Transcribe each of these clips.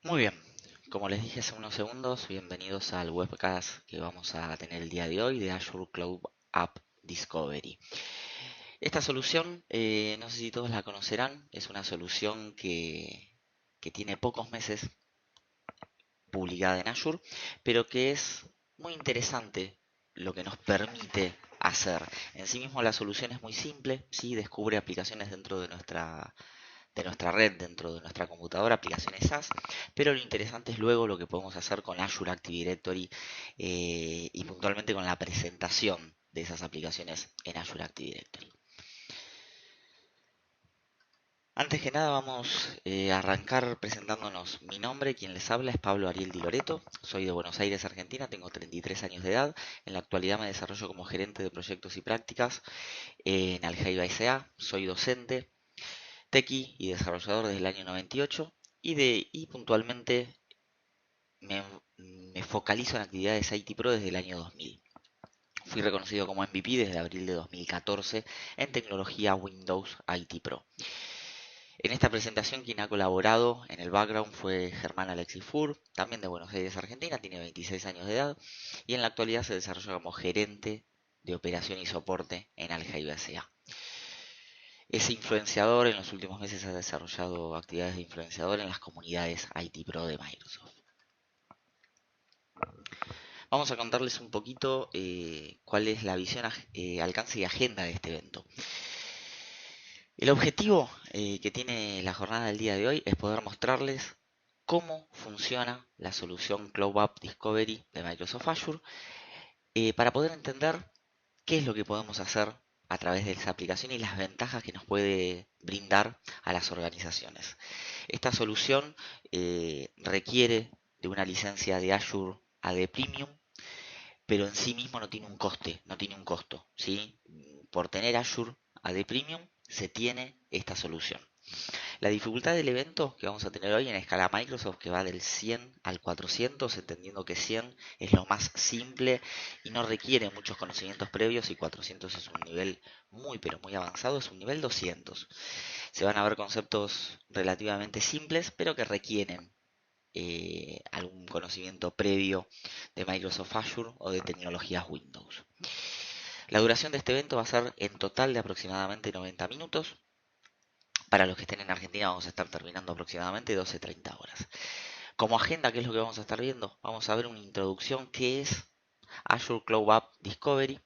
Muy bien, como les dije hace unos segundos, bienvenidos al webcast que vamos a tener el día de hoy de Azure Cloud App Discovery. Esta solución, no sé si todos la conocerán, es una solución que tiene pocos meses publicada en Azure, pero que es muy interesante lo que nos permite hacer. En sí mismo la solución es muy simple, ¿sí? Descubre aplicaciones dentro de nuestra red, dentro de nuestra computadora, aplicaciones SaaS, pero lo interesante es luego lo que podemos hacer con Azure Active Directory y puntualmente con la presentación de esas aplicaciones en Azure Active Directory. Antes que nada vamos a arrancar presentándonos. Mi nombre, quien les habla, es Pablo Ariel Di Loreto. Soy de Buenos Aires, Argentina, tengo 33 años de edad. En la actualidad me desarrollo como gerente de proyectos y prácticas en Algeiba S.A. Soy docente, tequi y desarrollador desde el año 98 y puntualmente me, me focalizo en actividades IT Pro desde el año 2000. Fui reconocido como MVP desde abril de 2014 en tecnología Windows IT Pro. En esta presentación quien ha colaborado en el background fue Germán Alexis Fur, también de Buenos Aires, Argentina, tiene 26 años de edad y en la actualidad se desarrolla como gerente de operación y soporte en Algeiba S.A. Es influenciador, en los últimos meses ha desarrollado actividades de influenciador en las comunidades IT Pro de Microsoft. Vamos a contarles un poquito cuál es la visión, alcance y agenda de este evento. El objetivo que tiene la jornada del día de hoy es poder mostrarles cómo funciona la solución Cloud App Discovery de Microsoft Azure para poder entender qué es lo que podemos hacer a través de esa aplicación y las ventajas que nos puede brindar a las organizaciones. Esta solución requiere de una licencia de Azure AD Premium, pero en sí mismo no tiene un coste, no tiene un costo, ¿sí? Por tener Azure AD Premium se tiene esta solución. La dificultad del evento que vamos a tener hoy en escala Microsoft, que va del 100 al 400, entendiendo que 100 es lo más simple y no requiere muchos conocimientos previos y 400 es un nivel muy pero muy avanzado, es un nivel 200. Se van a ver conceptos relativamente simples, pero que requieren algún conocimiento previo de Microsoft Azure o de tecnologías Windows. La duración de este evento va a ser en total de aproximadamente 90 minutos. Para los que estén en Argentina vamos a estar terminando aproximadamente 12-30 horas. Como agenda, ¿qué es lo que vamos a estar viendo? Vamos a ver una introducción que es Azure Cloud App Discovery.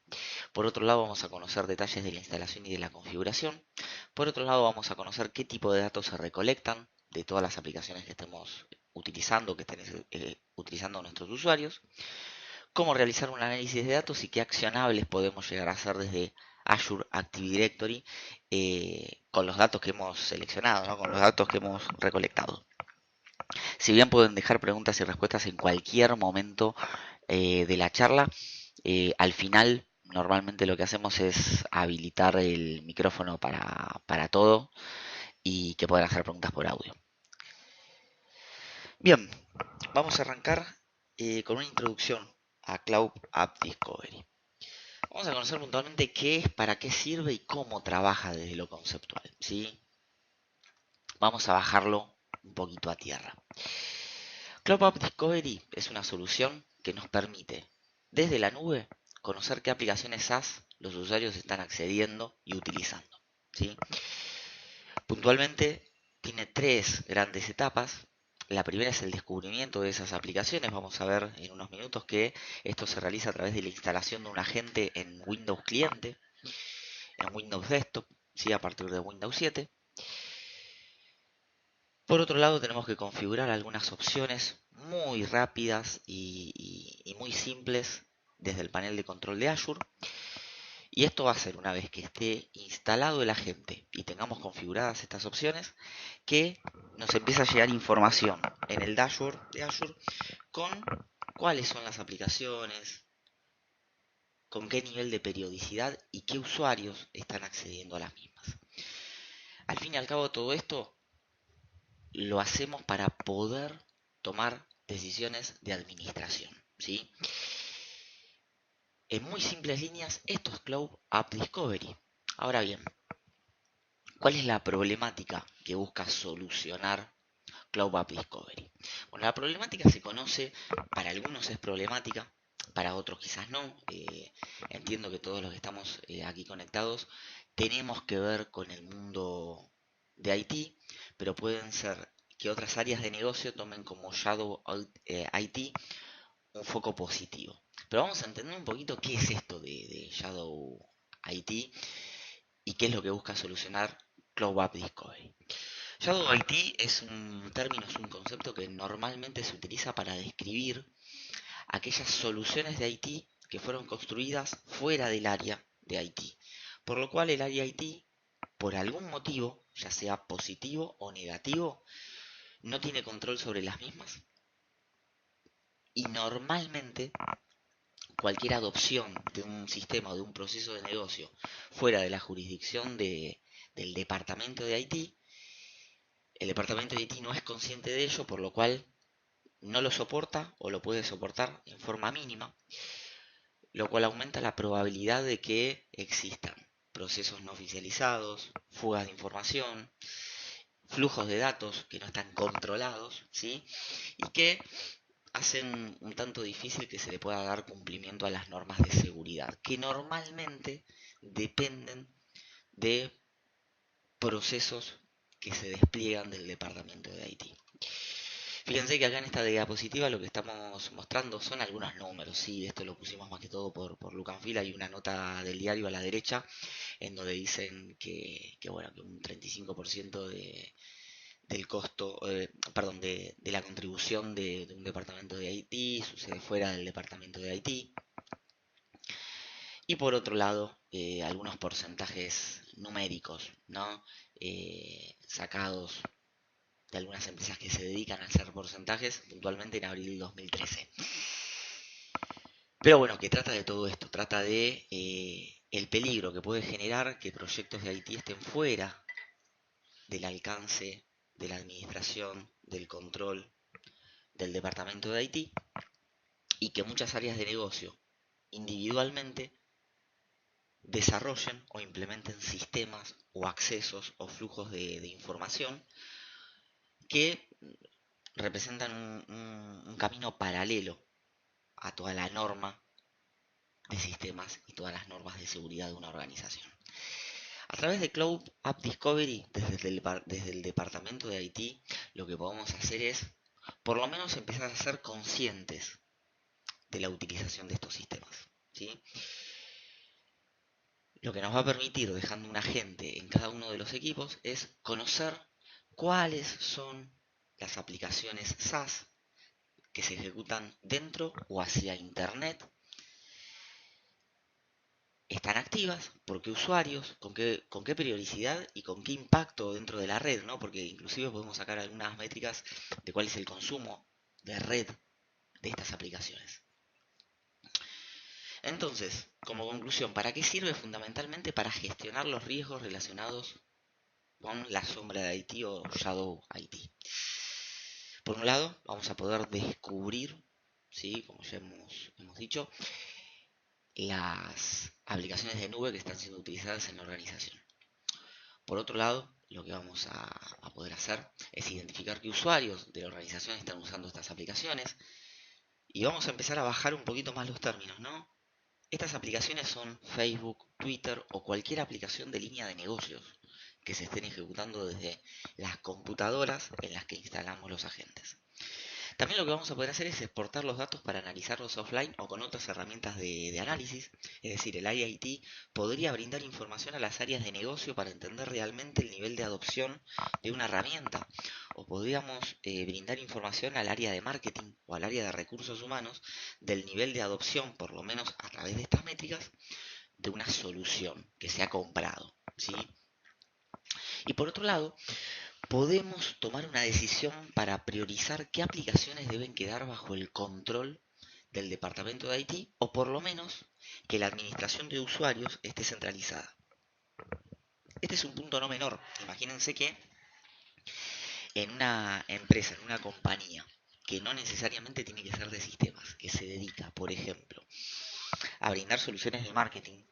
Por otro lado vamos a conocer detalles de la instalación y de la configuración. Por otro lado vamos a conocer qué tipo de datos se recolectan de todas las aplicaciones que estemos utilizando, que estén utilizando nuestros usuarios. Cómo realizar un análisis de datos y qué accionables podemos llegar a hacer desde Azure Active Directory con los datos que hemos seleccionado, ¿no? Con los datos que hemos recolectado. Si bien pueden dejar preguntas y respuestas en cualquier momento de la charla, al final normalmente lo que hacemos es habilitar el micrófono para todo y que puedan hacer preguntas por audio. Bien, vamos a arrancar con una introducción a Cloud App Discovery. Vamos a conocer puntualmente qué es, para qué sirve y cómo trabaja desde lo conceptual, ¿sí? Vamos a bajarlo un poquito a tierra. Cloud App Discovery es una solución que nos permite, desde la nube, conocer qué aplicaciones SaaS los usuarios están accediendo y utilizando, ¿sí? Puntualmente tiene tres grandes etapas. La primera es el descubrimiento de esas aplicaciones. Vamos a ver en unos minutos que esto se realiza a través de la instalación de un agente en Windows Cliente, en Windows Desktop, ¿sí? A partir de Windows 7. Por otro lado, tenemos que configurar algunas opciones muy rápidas y muy simples desde el panel de control de Azure. Y esto va a ser una vez que esté instalado el agente y tengamos configuradas estas opciones, que nos empieza a llegar información en el dashboard de Azure con cuáles son las aplicaciones, con qué nivel de periodicidad y qué usuarios están accediendo a las mismas. Al fin y al cabo, todo esto lo hacemos para poder tomar decisiones de administración, ¿sí? En muy simples líneas, esto es Cloud App Discovery. Ahora bien, ¿cuál es la problemática que busca solucionar Cloud App Discovery. Bueno, la problemática se conoce, para algunos es problemática, para otros quizás no. Entiendo que todos los que estamos aquí conectados tenemos que ver con el mundo de IT, pero pueden ser que otras áreas de negocio tomen como Shadow IT un foco positivo. Pero vamos a entender un poquito qué es esto de Shadow IT y qué es lo que busca solucionar Cloud App Discovery. Shadow IT es un término, es un concepto que normalmente se utiliza para describir aquellas soluciones de IT que fueron construidas fuera del área de IT. Por lo cual el área IT, por algún motivo, ya sea positivo o negativo, no tiene control sobre las mismas. Y normalmente cualquier adopción de un sistema o de un proceso de negocio fuera de la jurisdicción del departamento de IT, el departamento de IT no es consciente de ello, por lo cual no lo soporta o lo puede soportar en forma mínima, lo cual aumenta la probabilidad de que existan procesos no oficializados, fugas de información, flujos de datos que no están controlados, ¿sí? Y que hacen un tanto difícil que se le pueda dar cumplimiento a las normas de seguridad, que normalmente dependen de procesos que se despliegan del departamento de IT. Fíjense que acá en esta diapositiva lo que estamos mostrando son algunos números, ¿sí? Esto lo pusimos más que todo por Look and Feel. Hay una nota del diario a la derecha en donde dicen que bueno, que un 35% del costo, perdón, de la contribución de un departamento de IT sucede fuera del departamento de IT. Y por otro lado, algunos porcentajes numéricos, ¿no? Sacados de algunas empresas que se dedican a hacer porcentajes, puntualmente en abril del 2013. Pero bueno, que trata de todo esto, trata de el peligro que puede generar que proyectos de IT estén fuera del alcance de la administración, del control del departamento de IT y que muchas áreas de negocio individualmente desarrollen o implementen sistemas o accesos o flujos de información que representan un camino paralelo a toda la norma de sistemas y todas las normas de seguridad de una organización. A través de Cloud App Discovery, desde el departamento de IT, lo que podemos hacer es, por lo menos, empezar a ser conscientes de la utilización de estos sistemas, ¿sí? Lo que nos va a permitir, dejando un agente en cada uno de los equipos, es conocer cuáles son las aplicaciones SaaS que se ejecutan dentro o hacia Internet, están activas, por qué usuarios, con qué periodicidad y con qué impacto dentro de la red, ¿no? Porque inclusive podemos sacar algunas métricas de cuál es el consumo de red de estas aplicaciones. Entonces, como conclusión, ¿para qué sirve? Fundamentalmente para gestionar los riesgos relacionados con la sombra de IT o Shadow IT. Por un lado, vamos a poder descubrir, ¿sí? Como ya hemos dicho, las aplicaciones de nube que están siendo utilizadas en la organización. Por otro lado, lo que vamos a poder hacer es identificar qué usuarios de la organización están usando estas aplicaciones y vamos a empezar a bajar un poquito más los términos, ¿no? Estas aplicaciones son Facebook, Twitter o cualquier aplicación de línea de negocios que se estén ejecutando desde las computadoras en las que instalamos los agentes. También lo que vamos a poder hacer es exportar los datos para analizarlos offline o con otras herramientas de análisis. Es decir, el IIT podría brindar información a las áreas de negocio para entender realmente el nivel de adopción de una herramienta. O podríamos brindar información al área de marketing o al área de recursos humanos del nivel de adopción, por lo menos a través de estas métricas, de una solución que se ha comprado, ¿sí? Y por otro lado, podemos tomar una decisión para priorizar qué aplicaciones deben quedar bajo el control del departamento de IT o por lo menos que la administración de usuarios esté centralizada. Este es un punto no menor. Imagínense que en una empresa, en una compañía, que no necesariamente tiene que ser de sistemas, que se dedica, por ejemplo, a brindar soluciones de marketing,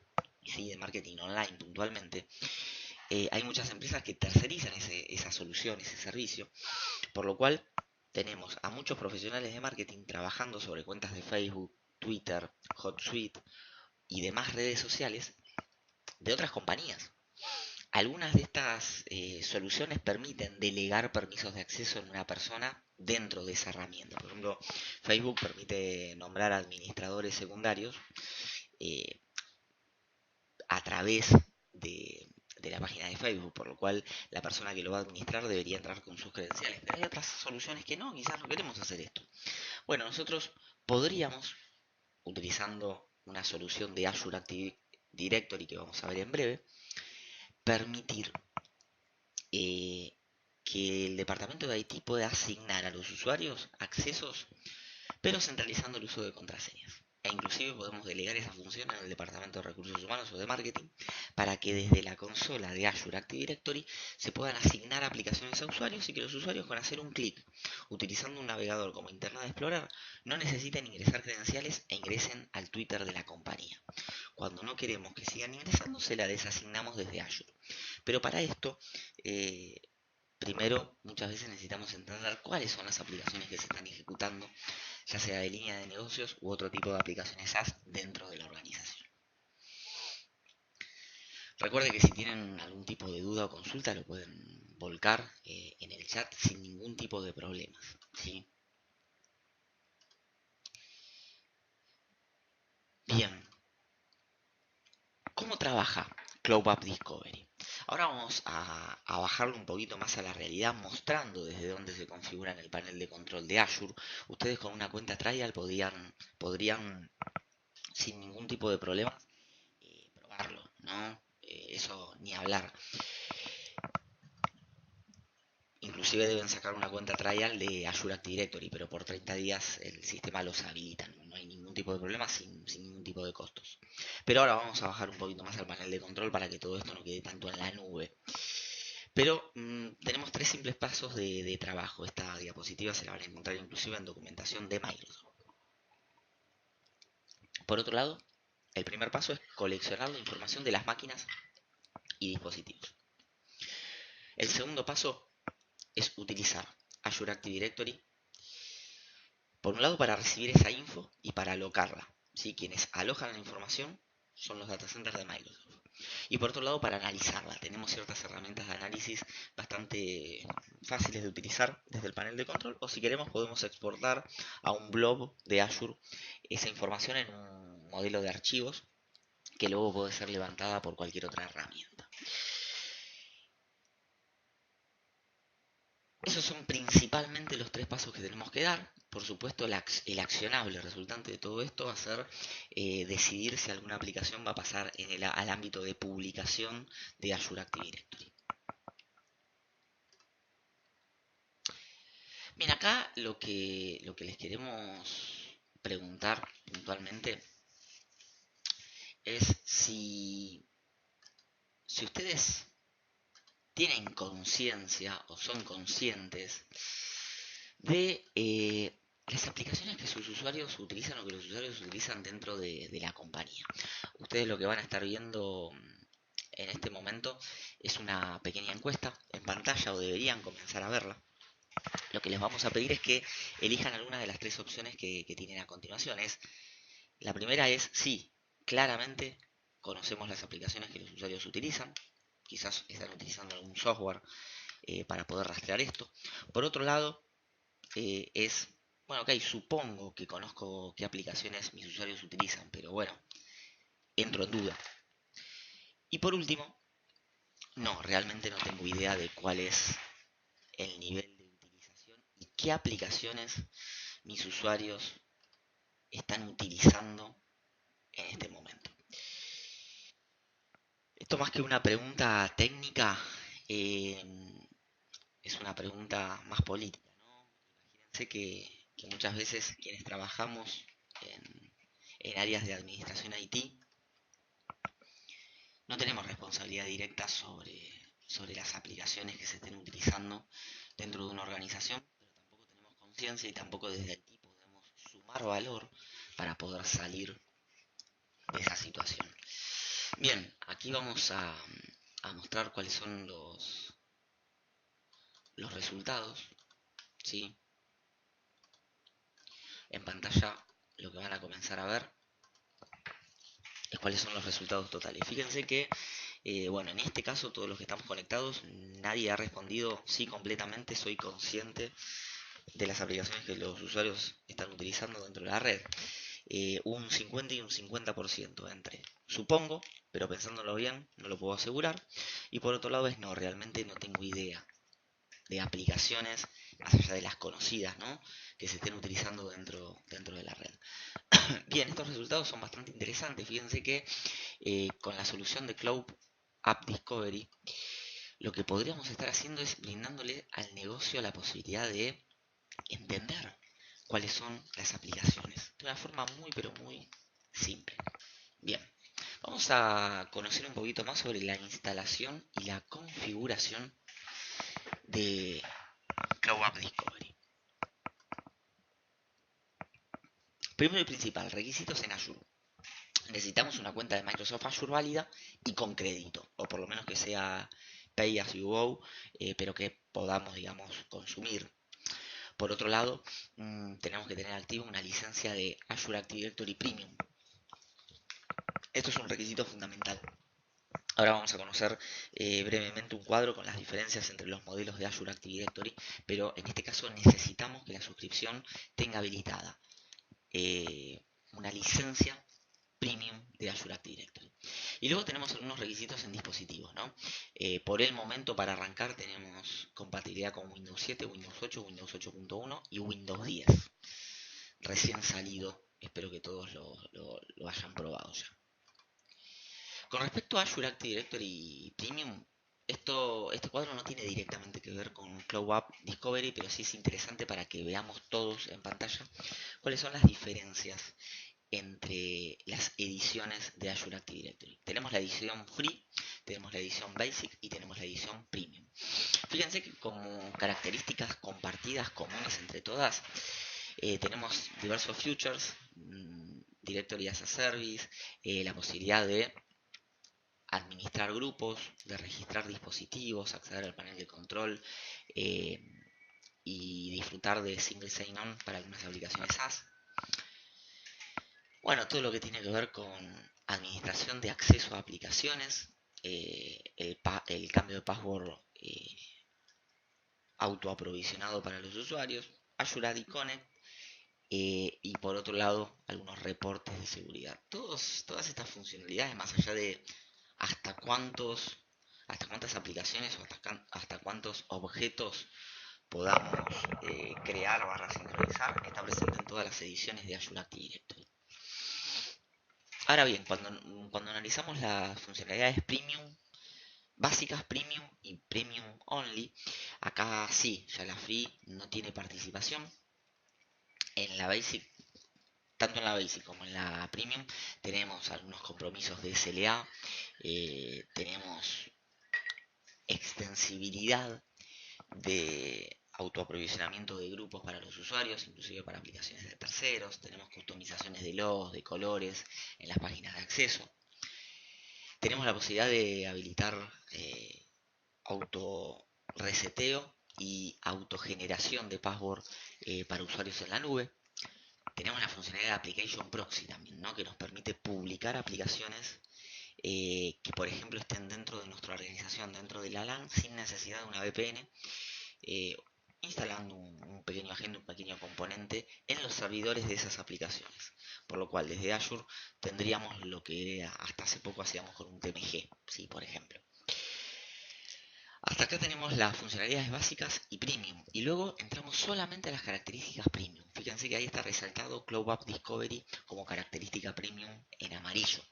¿sí? De marketing online puntualmente, hay muchas empresas que tercerizan esa solución, ese servicio, por lo cual tenemos a muchos profesionales de marketing trabajando sobre cuentas de Facebook, Twitter, HotSuite y demás redes sociales de otras compañías. Algunas de estas soluciones permiten delegar permisos de acceso en una persona dentro de esa herramienta. Por ejemplo, Facebook permite nombrar administradores secundarios eh, a través de la página de Facebook, por lo cual la persona que lo va a administrar debería entrar con sus credenciales. Pero hay otras soluciones que no, quizás no queremos hacer esto. Bueno, nosotros podríamos, utilizando una solución de Azure Active Directory que vamos a ver en breve, permitir que el departamento de IT pueda asignar a los usuarios accesos, pero centralizando el uso de contraseñas. E inclusive podemos delegar esa función en el departamento de recursos humanos o de marketing para que desde la consola de Azure Active Directory se puedan asignar aplicaciones a usuarios y que los usuarios con hacer un clic utilizando un navegador como Internet Explorer no necesiten ingresar credenciales e ingresen al Twitter de la compañía. Cuando no queremos que sigan ingresando se la desasignamos desde Azure. Pero para esto primero, muchas veces necesitamos entender cuáles son las aplicaciones que se están ejecutando, ya sea de línea de negocios u otro tipo de aplicaciones SaaS dentro de la organización. Recuerde que si tienen algún tipo de duda o consulta lo pueden volcar en el chat sin ningún tipo de problemas, ¿sí? Bien, ¿cómo trabaja Cloud App Discovery? Ahora vamos a bajarlo un poquito más a la realidad, mostrando desde dónde se configura en el panel de control de Azure. Ustedes con una cuenta trial podrían sin ningún tipo de problema probarlo, ¿no? Eso ni hablar. Inclusive deben sacar una cuenta trial de Azure Active Directory, pero por 30 días el sistema los habilita, no hay ningún tipo de problema sin ningún tipo de costos. Pero ahora vamos a bajar un poquito más al panel de control para que todo esto no quede tanto en la nube. Pero tenemos tres simples pasos de trabajo. Esta diapositiva se la van a encontrar inclusive en documentación de Microsoft. Por otro lado, el primer paso es coleccionar la información de las máquinas y dispositivos. El segundo paso es utilizar Azure Active Directory, por un lado para recibir esa info y para alocarla. ¿Sí? Quienes alojan la información son los data centers de Microsoft. Y por otro lado para analizarla. Tenemos ciertas herramientas de análisis bastante fáciles de utilizar desde el panel de control, o si queremos podemos exportar a un blob de Azure esa información en un modelo de archivos que luego puede ser levantada por cualquier otra herramienta. Esos son principalmente los tres pasos que tenemos que dar. Por supuesto, el accionable resultante de todo esto va a ser decidir si alguna aplicación va a pasar al ámbito de publicación de Azure Active Directory. Bien, acá lo que les queremos preguntar puntualmente es si ustedes tienen conciencia o son conscientes de las aplicaciones que sus usuarios utilizan o que los usuarios utilizan dentro de la compañía. Ustedes lo que van a estar viendo en este momento es una pequeña encuesta en pantalla, o deberían comenzar a verla. Lo que les vamos a pedir es que elijan alguna de las tres opciones que tienen a continuación. La primera es sí, claramente conocemos las aplicaciones que los usuarios utilizan. Quizás están utilizando algún software para poder rastrear esto. Por otro lado, bueno, ok, supongo que conozco qué aplicaciones mis usuarios utilizan, pero bueno, entro en duda. Y por último, no, realmente no tengo idea de cuál es el nivel de utilización y qué aplicaciones mis usuarios están utilizando en este momento. Esto más que una pregunta técnica, eh, es una pregunta más política, ¿no? Imagínense que muchas veces quienes trabajamos en áreas de administración IT no tenemos responsabilidad directa sobre las aplicaciones que se estén utilizando dentro de una organización, pero tampoco tenemos conciencia y tampoco desde IT podemos sumar valor para poder salir de esa situación. Bien, aquí vamos a mostrar cuáles son los resultados, ¿sí? En pantalla lo que van a comenzar a ver es cuáles son los resultados totales. Fíjense que, bueno, en este caso todos los que estamos conectados, nadie ha respondido sí completamente, soy consciente de las aplicaciones que los usuarios están utilizando dentro de la red. Un 50 y un 50% entre supongo, pero pensándolo bien, no lo puedo asegurar. Y por otro lado es no, realmente no tengo idea de aplicaciones, más allá de las conocidas, ¿no? Que se estén utilizando dentro de la red. Bien, estos resultados son bastante interesantes. Fíjense que con la solución de Cloud App Discovery, lo que podríamos estar haciendo es brindándole al negocio la posibilidad de entender cuáles son las aplicaciones de una forma muy pero muy simple. Bien, vamos a conocer un poquito más sobre la instalación y la configuración de Cloud App Discovery. Primero y principal, requisitos en Azure. Necesitamos una cuenta de Microsoft Azure válida y con crédito, o por lo menos que sea Pay as you go, pero que podamos, digamos, consumir. Por otro lado, tenemos que tener activa una licencia de Azure Active Directory Premium. Esto es un requisito fundamental. Ahora vamos a conocer brevemente un cuadro con las diferencias entre los modelos de Azure Active Directory, pero en este caso necesitamos que la suscripción tenga habilitada una licencia Premium de Azure Active Directory. Y luego tenemos algunos requisitos en dispositivos, ¿no? Por el momento, para arrancar, tenemos compatibilidad con Windows 7, Windows 8, Windows 8.1 y Windows 10. Recién salido, espero que todos lo hayan probado ya. Con respecto a Azure Active Directory Premium, este cuadro no tiene directamente que ver con Cloud App Discovery, pero sí es interesante para que veamos todos en pantalla cuáles son las diferencias entre las ediciones de Azure Active Directory. Tenemos la edición Free, tenemos la edición Basic y tenemos la edición Premium. Fíjense que como características compartidas comunes entre todas, tenemos diversos features, Directory as a Service, la posibilidad de administrar grupos, de registrar dispositivos, acceder al panel de control y disfrutar de Single Sign-On para algunas aplicaciones SaaS. Bueno, todo lo que tiene que ver con administración de acceso a aplicaciones, el cambio de password autoaprovisionado para los usuarios, Azure AD Connect y por otro lado algunos reportes de seguridad. Todas estas funcionalidades, más allá de hasta cuántas aplicaciones o hasta cuántos objetos podamos crear barra sincronizar, está presente en todas las ediciones de Azure Active Directory. Ahora bien, cuando analizamos las funcionalidades premium, básicas premium y premium only, acá sí, ya la free no tiene participación. En la basic, tanto en la basic como en la premium, tenemos algunos compromisos de SLA, tenemos extensibilidad de autoaprovisionamiento de grupos para los usuarios, inclusive para aplicaciones de terceros, tenemos customizaciones de logos, de colores en las páginas de acceso. Tenemos la posibilidad de habilitar auto reseteo y autogeneración de password para usuarios en la nube. Tenemos la funcionalidad de Application Proxy también, ¿no? Que nos permite publicar aplicaciones que, por ejemplo, estén dentro de nuestra organización, dentro de la LAN, sin necesidad de una VPN, instalando un pequeño agente, un pequeño componente en los servidores de esas aplicaciones. Por lo cual, desde Azure tendríamos lo que hasta hace poco hacíamos con un TMG, ¿sí? Por ejemplo. Hasta acá tenemos las funcionalidades básicas y premium. Y luego entramos solamente a las características premium. Fíjense que ahí está resaltado Cloud App Discovery como característica premium en amarillo.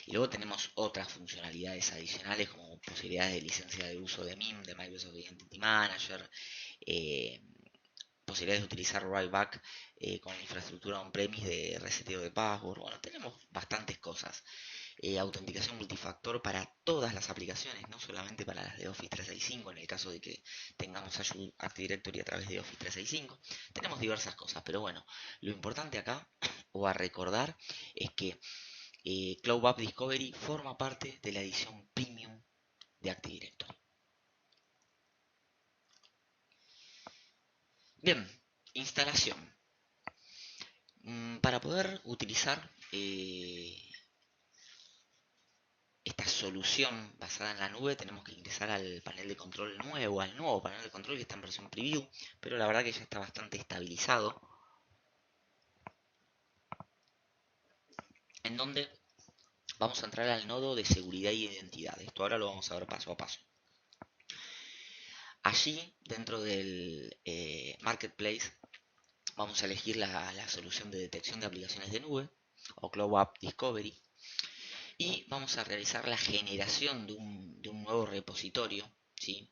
Y luego tenemos otras funcionalidades adicionales como posibilidades de licencia de uso de MIM, de Microsoft Identity Manager, posibilidades de utilizar Writeback con infraestructura on-premise de reseteo de password. Bueno, tenemos bastantes cosas. Autenticación multifactor para todas las aplicaciones, no solamente para las de Office 365, en el caso de que tengamos Azure Active Directory a través de Office 365. Tenemos diversas cosas, pero bueno, lo importante acá, o a recordar, es que Cloud App Discovery forma parte de la edición Premium de Active Directory. Bien, instalación. Para poder utilizar esta solución basada en la nube, tenemos que ingresar al panel de control nuevo, al nuevo panel de control que está en versión preview, pero la verdad que ya está bastante estabilizado, en donde vamos a entrar al nodo de seguridad y identidad. Esto ahora lo vamos a ver paso a paso. Allí, dentro del Marketplace, vamos a elegir la solución de detección de aplicaciones de nube o Cloud App Discovery. Y vamos a realizar la generación de un nuevo repositorio, ¿sí?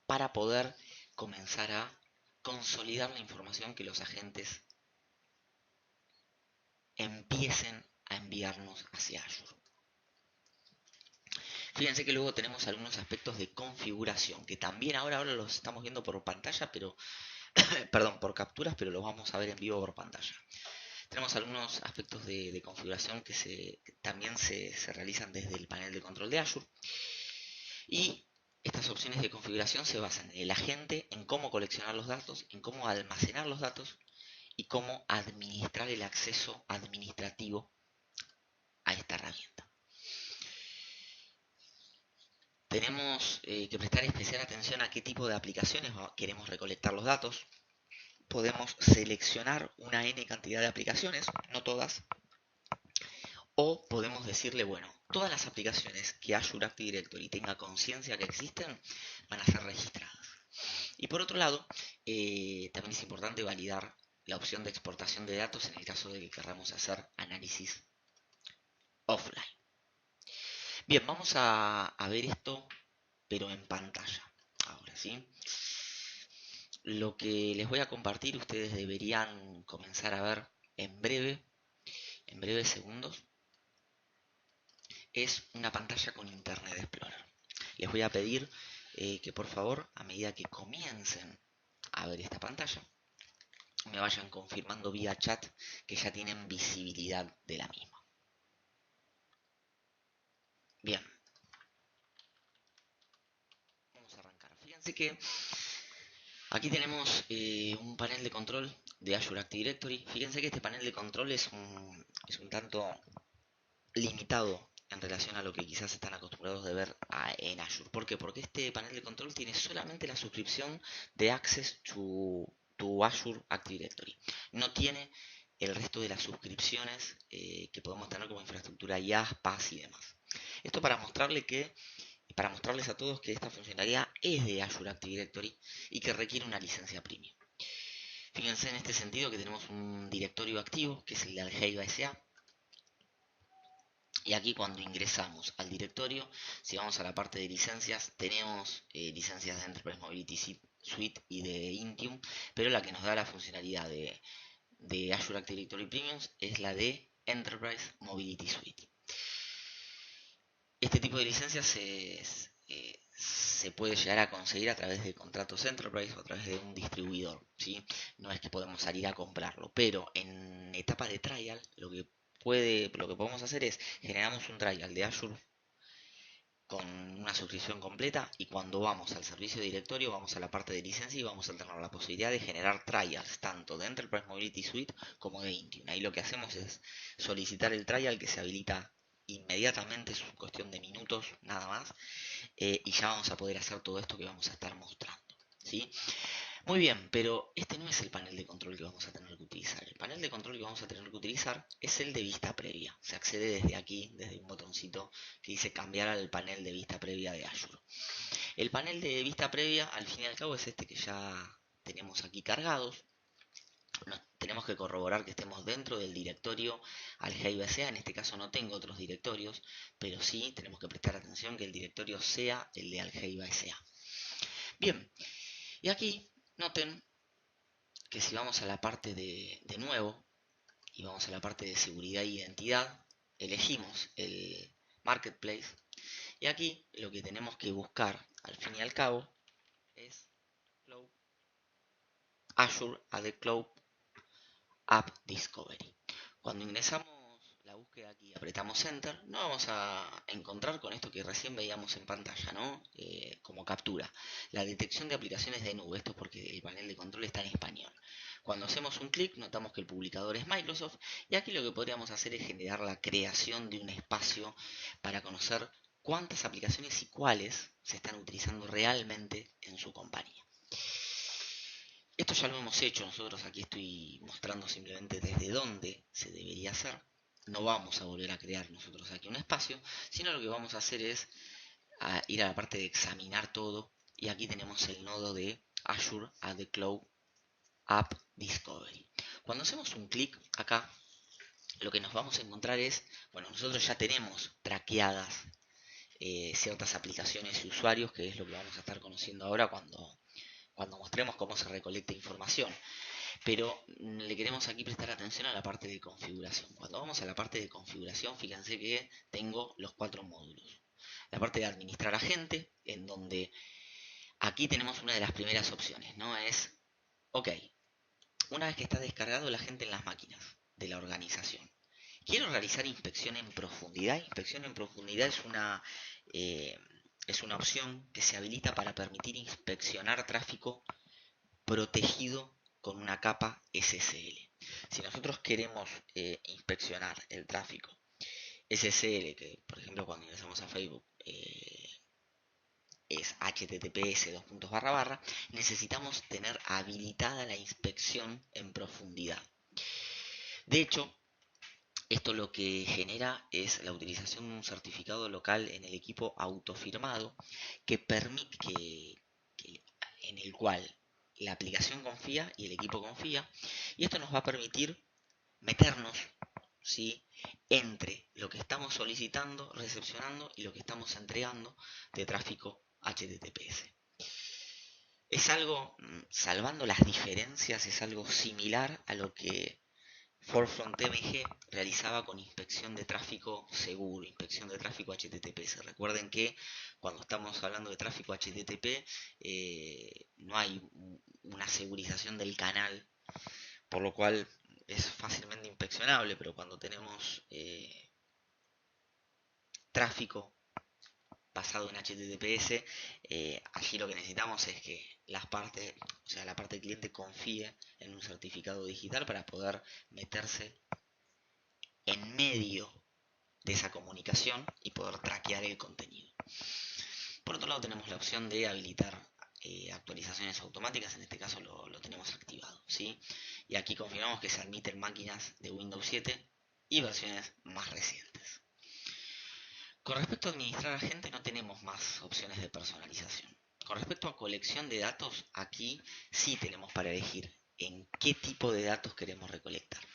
Para poder comenzar a consolidar la información que los agentes empiecen a enviarnos hacia Azure. Fíjense que luego tenemos algunos aspectos de configuración, que también ahora los estamos viendo por pantalla, pero perdón, por capturas, pero los vamos a ver en vivo por pantalla. Tenemos algunos aspectos de configuración que también se realizan desde el panel de control de Azure. Y estas opciones de configuración se basan en el agente, en cómo coleccionar los datos, en cómo almacenar los datos y cómo administrar el acceso administrativo a esta herramienta. Tenemos que prestar especial atención a qué tipo de aplicaciones queremos recolectar los datos. Podemos seleccionar una N cantidad de aplicaciones, no todas, o podemos decirle, bueno, todas las aplicaciones que Azure Active Directory tenga conciencia que existen van a ser registradas. Y por otro lado, también es importante validar la opción de exportación de datos en el caso de que queramos hacer análisis offline. Bien, vamos a ver esto, pero en pantalla. Ahora sí. Lo que les voy a compartir, ustedes deberían comenzar a ver en breves segundos, es una pantalla con Internet Explorer. Les voy a pedir que por favor, a medida que comiencen a ver esta pantalla, me vayan confirmando vía chat que ya tienen visibilidad de la misma. Bien. Vamos a arrancar. Fíjense que aquí tenemos un panel de control de Azure Active Directory. Fíjense que este panel de control es un tanto limitado en relación a lo que quizás están acostumbrados de ver en Azure. ¿Por qué? Porque este panel de control tiene solamente la suscripción de Access to Azure Active Directory. No tiene el resto de las suscripciones que podemos tener como infraestructura IaaS, PaaS y demás. Esto para mostrarles a todos que esta funcionalidad es de Azure Active Directory y que requiere una licencia premium. Fíjense en este sentido que tenemos un directorio activo, que es el de Algeiba SA. Y aquí cuando ingresamos al directorio, si vamos a la parte de licencias, tenemos licencias de Enterprise Mobility Suite y de Intune, pero la que nos da la funcionalidad de Azure Active Directory Premium es la de Enterprise Mobility Suite. Este tipo de licencias se puede llegar a conseguir a través de contratos Enterprise o a través de un distribuidor, ¿sí? No es que podemos salir a comprarlo, pero en etapa de trial lo que podemos hacer es generamos un trial de Azure con una suscripción completa y cuando vamos al servicio de directorio vamos a la parte de licencia y vamos a tener la posibilidad de generar trials tanto de Enterprise Mobility Suite como de Intune. Ahí lo que hacemos es solicitar el trial que se habilita inmediatamente, es cuestión de minutos nada más, y ya vamos a poder hacer todo esto que vamos a estar mostrando, ¿sí? Muy bien, pero este no es el panel de control que vamos a tener que utilizar. El panel de control que vamos a tener que utilizar es el de vista previa. Se accede desde aquí, desde un botoncito que dice cambiar al panel de vista previa de Azure. El panel de vista previa, al fin y al cabo, es este que ya tenemos aquí cargados. Tenemos que corroborar que estemos dentro del directorio Algeiba SA. En este caso no tengo otros directorios, pero sí tenemos que prestar atención que el directorio sea el de Algeiba SA. Bien, y aquí noten que si vamos a la parte de nuevo y vamos a la parte de seguridad e identidad, elegimos el Marketplace y aquí lo que tenemos que buscar al fin y al cabo es Azure AD Cloud App Discovery. Cuando ingresamos la búsqueda búsqueda aquí, apretamos Enter, nos vamos a encontrar con esto que recién veíamos en pantalla, ¿no? Como captura. La detección de aplicaciones de nube, esto es porque el panel de control está en español. Cuando hacemos un clic, notamos que el publicador es Microsoft, y aquí lo que podríamos hacer es generar la creación de un espacio para conocer cuántas aplicaciones y cuáles se están utilizando realmente en su compañía. Esto ya lo hemos hecho nosotros, aquí estoy mostrando simplemente desde dónde se debería hacer. No vamos a volver a crear nosotros aquí un espacio, sino lo que vamos a hacer es ir a la parte de examinar todo, y aquí tenemos el nodo de Azure Add the Cloud App Discovery. Cuando hacemos un clic acá, lo que nos vamos a encontrar es, bueno, nosotros ya tenemos traqueadas ciertas aplicaciones y usuarios, que es lo que vamos a estar conociendo ahora cuando mostremos cómo se recolecta información. Pero le queremos aquí prestar atención a la parte de configuración. Cuando vamos a la parte de configuración, fíjense que tengo los 4 módulos. La parte de administrar agente, en donde aquí tenemos una de las primeras opciones, ¿no? Es, ok, una vez que está descargado el agente en las máquinas de la organización, quiero realizar inspección en profundidad. Inspección en profundidad es una opción que se habilita para permitir inspeccionar tráfico protegido con una capa SSL. Si nosotros queremos inspeccionar el tráfico SSL, que por ejemplo cuando ingresamos a Facebook es https:// necesitamos tener habilitada la inspección en profundidad. De hecho, esto lo que genera es la utilización de un certificado local en el equipo autofirmado que permite en el cual la aplicación confía y el equipo confía, y esto nos va a permitir meternos, ¿sí?, entre lo que estamos solicitando, recepcionando y lo que estamos entregando de tráfico HTTPS. Es algo, salvando las diferencias, es algo similar a lo que Forefront MG realizaba con inspección de tráfico seguro, inspección de tráfico HTTPS. Recuerden que cuando estamos hablando de tráfico HTTP no hay una segurización del canal, por lo cual es fácilmente inspeccionable, pero cuando tenemos tráfico basado en HTTPS, allí lo que necesitamos es que la parte del cliente confíe en un certificado digital para poder meterse en medio de esa comunicación y poder traquear el contenido. Por otro lado, tenemos la opción de habilitar actualizaciones automáticas. En este caso lo tenemos activado, ¿sí? Y aquí confirmamos que se admiten máquinas de Windows 7 y versiones más recientes. Con respecto a administrar agente, no tenemos más opciones de personalización. Con respecto a colección de datos, aquí sí tenemos para elegir en qué tipo de datos queremos recolectar.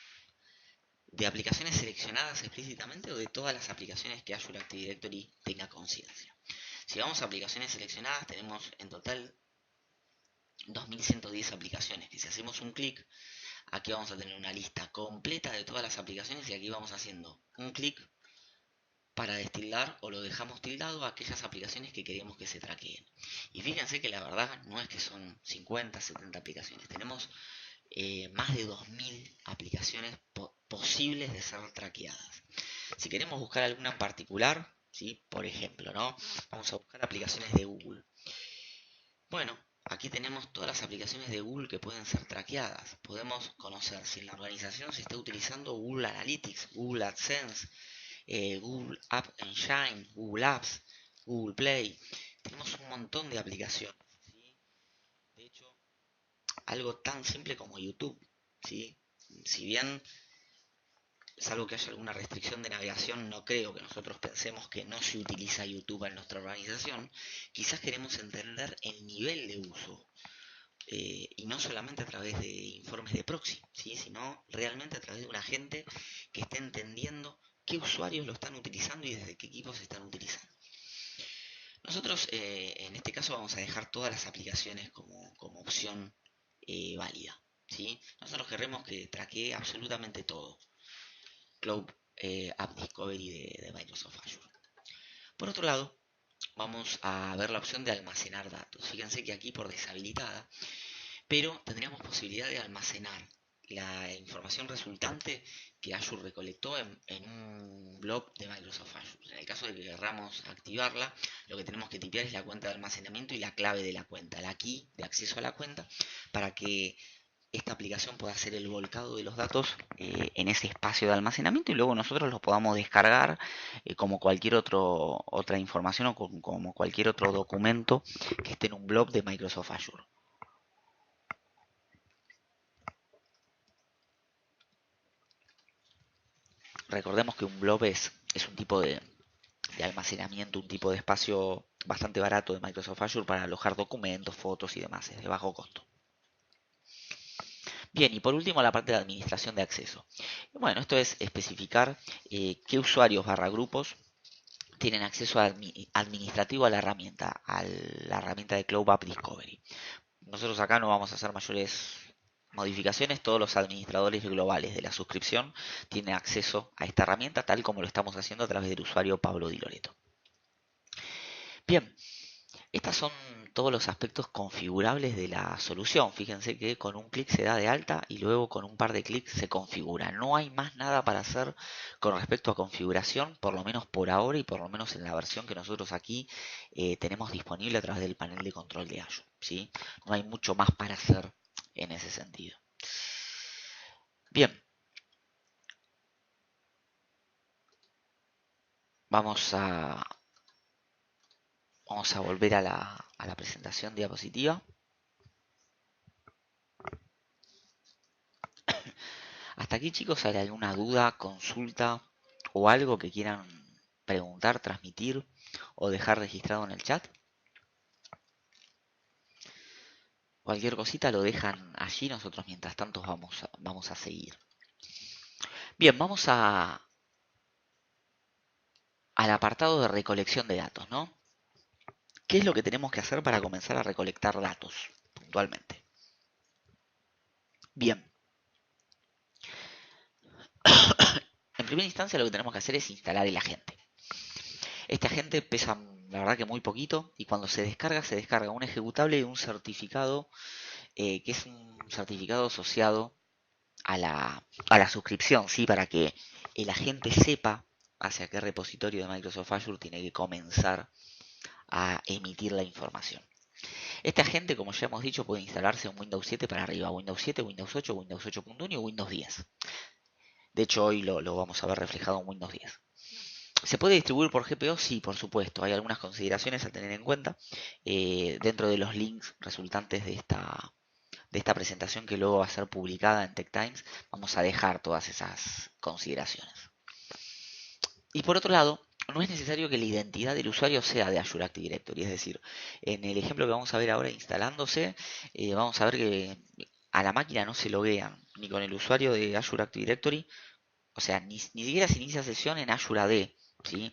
De aplicaciones seleccionadas explícitamente o de todas las aplicaciones que Azure Active Directory tenga conciencia. Si vamos a aplicaciones seleccionadas, tenemos en total 2110 aplicaciones, que si hacemos un clic, aquí vamos a tener una lista completa de todas las aplicaciones, y aquí vamos haciendo un clic para destildar o lo dejamos tildado a aquellas aplicaciones que queremos que se traqueen. Y fíjense que la verdad no es que son 50, 70 aplicaciones, tenemos más de 2000 aplicaciones posibles de ser traqueadas. Si queremos buscar alguna en particular, ¿sí?, por ejemplo, ¿no?, vamos a buscar aplicaciones de Google. Bueno, aquí tenemos todas las aplicaciones de Google que pueden ser traqueadas. Podemos conocer si en la organización se está utilizando Google Analytics, Google AdSense, Google App Engine, Google Apps, Google Play. Tenemos un montón de aplicaciones, ¿sí? De hecho, algo tan simple como YouTube, ¿sí? Si bien salvo que haya alguna restricción de navegación, no creo que nosotros pensemos que no se utiliza YouTube en nuestra organización. Quizás queremos entender el nivel de uso, y no solamente a través de informes de proxy, ¿sí?, sino realmente a través de un agente que esté entendiendo qué usuarios lo están utilizando y desde qué equipos se están utilizando. Nosotros en este caso vamos a dejar todas las aplicaciones como opción válida, ¿sí? Nosotros queremos que traquee absolutamente todo. Cloud App Discovery de Microsoft Azure. Por otro lado, vamos a ver la opción de almacenar datos. Fíjense que aquí por deshabilitada, pero tendríamos posibilidad de almacenar la información resultante que Azure recolectó en un blob de Microsoft Azure. En el caso de que queramos activarla, lo que tenemos que tipear es la cuenta de almacenamiento y la clave de la cuenta, la key de acceso a la cuenta, para que esta aplicación pueda hacer el volcado de los datos en ese espacio de almacenamiento y luego nosotros los podamos descargar como cualquier otra información o como cualquier otro documento que esté en un blob de Microsoft Azure. Recordemos que un blob es un tipo de almacenamiento, un tipo de espacio bastante barato de Microsoft Azure para alojar documentos, fotos y demás, es de bajo costo. Bien, y por último la parte de administración de acceso. Bueno, esto es especificar qué usuarios barra grupos tienen acceso administrativo a la herramienta de Cloud App Discovery. Nosotros acá no vamos a hacer mayores modificaciones, todos los administradores globales de la suscripción tienen acceso a esta herramienta tal como lo estamos haciendo a través del usuario Pablo Di Loreto. Bien, estos son todos los aspectos configurables de la solución. Fíjense que con un clic se da de alta y luego con un par de clics se configura. No hay más nada para hacer con respecto a configuración, por lo menos por ahora y por lo menos en la versión que nosotros aquí tenemos disponible a través del panel de control de Azure, ¿sí? No hay mucho más para hacer en ese sentido. Bien, vamos a volver a la presentación diapositiva. Hasta aquí, chicos, ¿hay alguna duda, consulta o algo que quieran preguntar, transmitir o dejar registrado en el chat? Cualquier cosita lo dejan allí, nosotros mientras tanto vamos a seguir. Bien, vamos al apartado de recolección de datos, ¿no? ¿Qué es lo que tenemos que hacer para comenzar a recolectar datos puntualmente? Bien, en primera instancia lo que tenemos que hacer es instalar el agente. Este agente pesa, la verdad que muy poquito, y cuando se descarga un ejecutable y un certificado, que es un certificado asociado a la suscripción, ¿sí? Para que el agente sepa hacia qué repositorio de Microsoft Azure tiene que comenzar a emitir la información. Este agente, como ya hemos dicho, puede instalarse en Windows 7 para arriba, Windows 7, Windows 8, Windows 8.1 y Windows 10. De hecho, hoy lo vamos a ver reflejado en Windows 10. ¿Se puede distribuir por GPO? Sí, por supuesto. Hay algunas consideraciones a tener en cuenta dentro de los links resultantes de esta presentación que luego va a ser publicada en Tech Times. Vamos a dejar todas esas consideraciones. Y por otro lado, no es necesario que la identidad del usuario sea de Azure Active Directory. Es decir, en el ejemplo que vamos a ver ahora instalándose, vamos a ver que a la máquina no se loguean ni con el usuario de Azure Active Directory, o sea, ni siquiera se inicia sesión en Azure AD, ¿sí?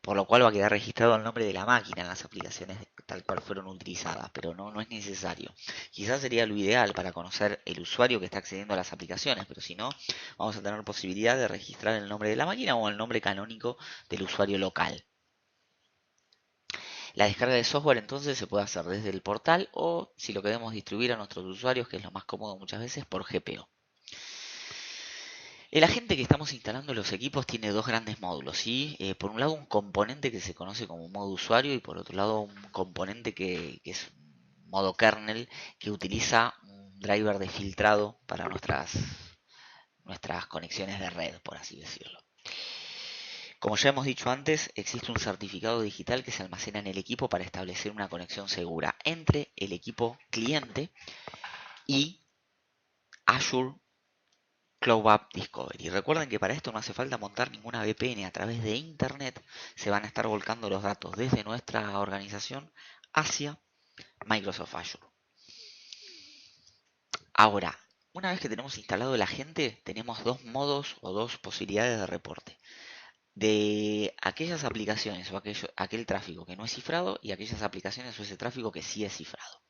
Por lo cual va a quedar registrado el nombre de la máquina en las aplicaciones tal cual fueron utilizadas, pero no es necesario. Quizás sería lo ideal para conocer el usuario que está accediendo a las aplicaciones, pero si no, vamos a tener posibilidad de registrar el nombre de la máquina o el nombre canónico del usuario local. La descarga de software entonces se puede hacer desde el portal o si lo queremos distribuir a nuestros usuarios, que es lo más cómodo muchas veces, por GPO. El agente que estamos instalando en los equipos tiene dos grandes módulos, ¿sí? Por un lado un componente que se conoce como modo usuario y por otro lado un componente que es modo kernel que utiliza un driver de filtrado para nuestras conexiones de red, por así decirlo. Como ya hemos dicho antes, existe un certificado digital que se almacena en el equipo para establecer una conexión segura entre el equipo cliente y Azure Cloud App Discovery. Recuerden que para esto no hace falta montar ninguna VPN. A través de Internet se van a estar volcando los datos desde nuestra organización hacia Microsoft Azure. Ahora, una vez que tenemos instalado el agente, tenemos dos modos o dos posibilidades de reporte. De aquellas aplicaciones o aquel tráfico que no es cifrado y aquellas aplicaciones o ese tráfico que sí es cifrado.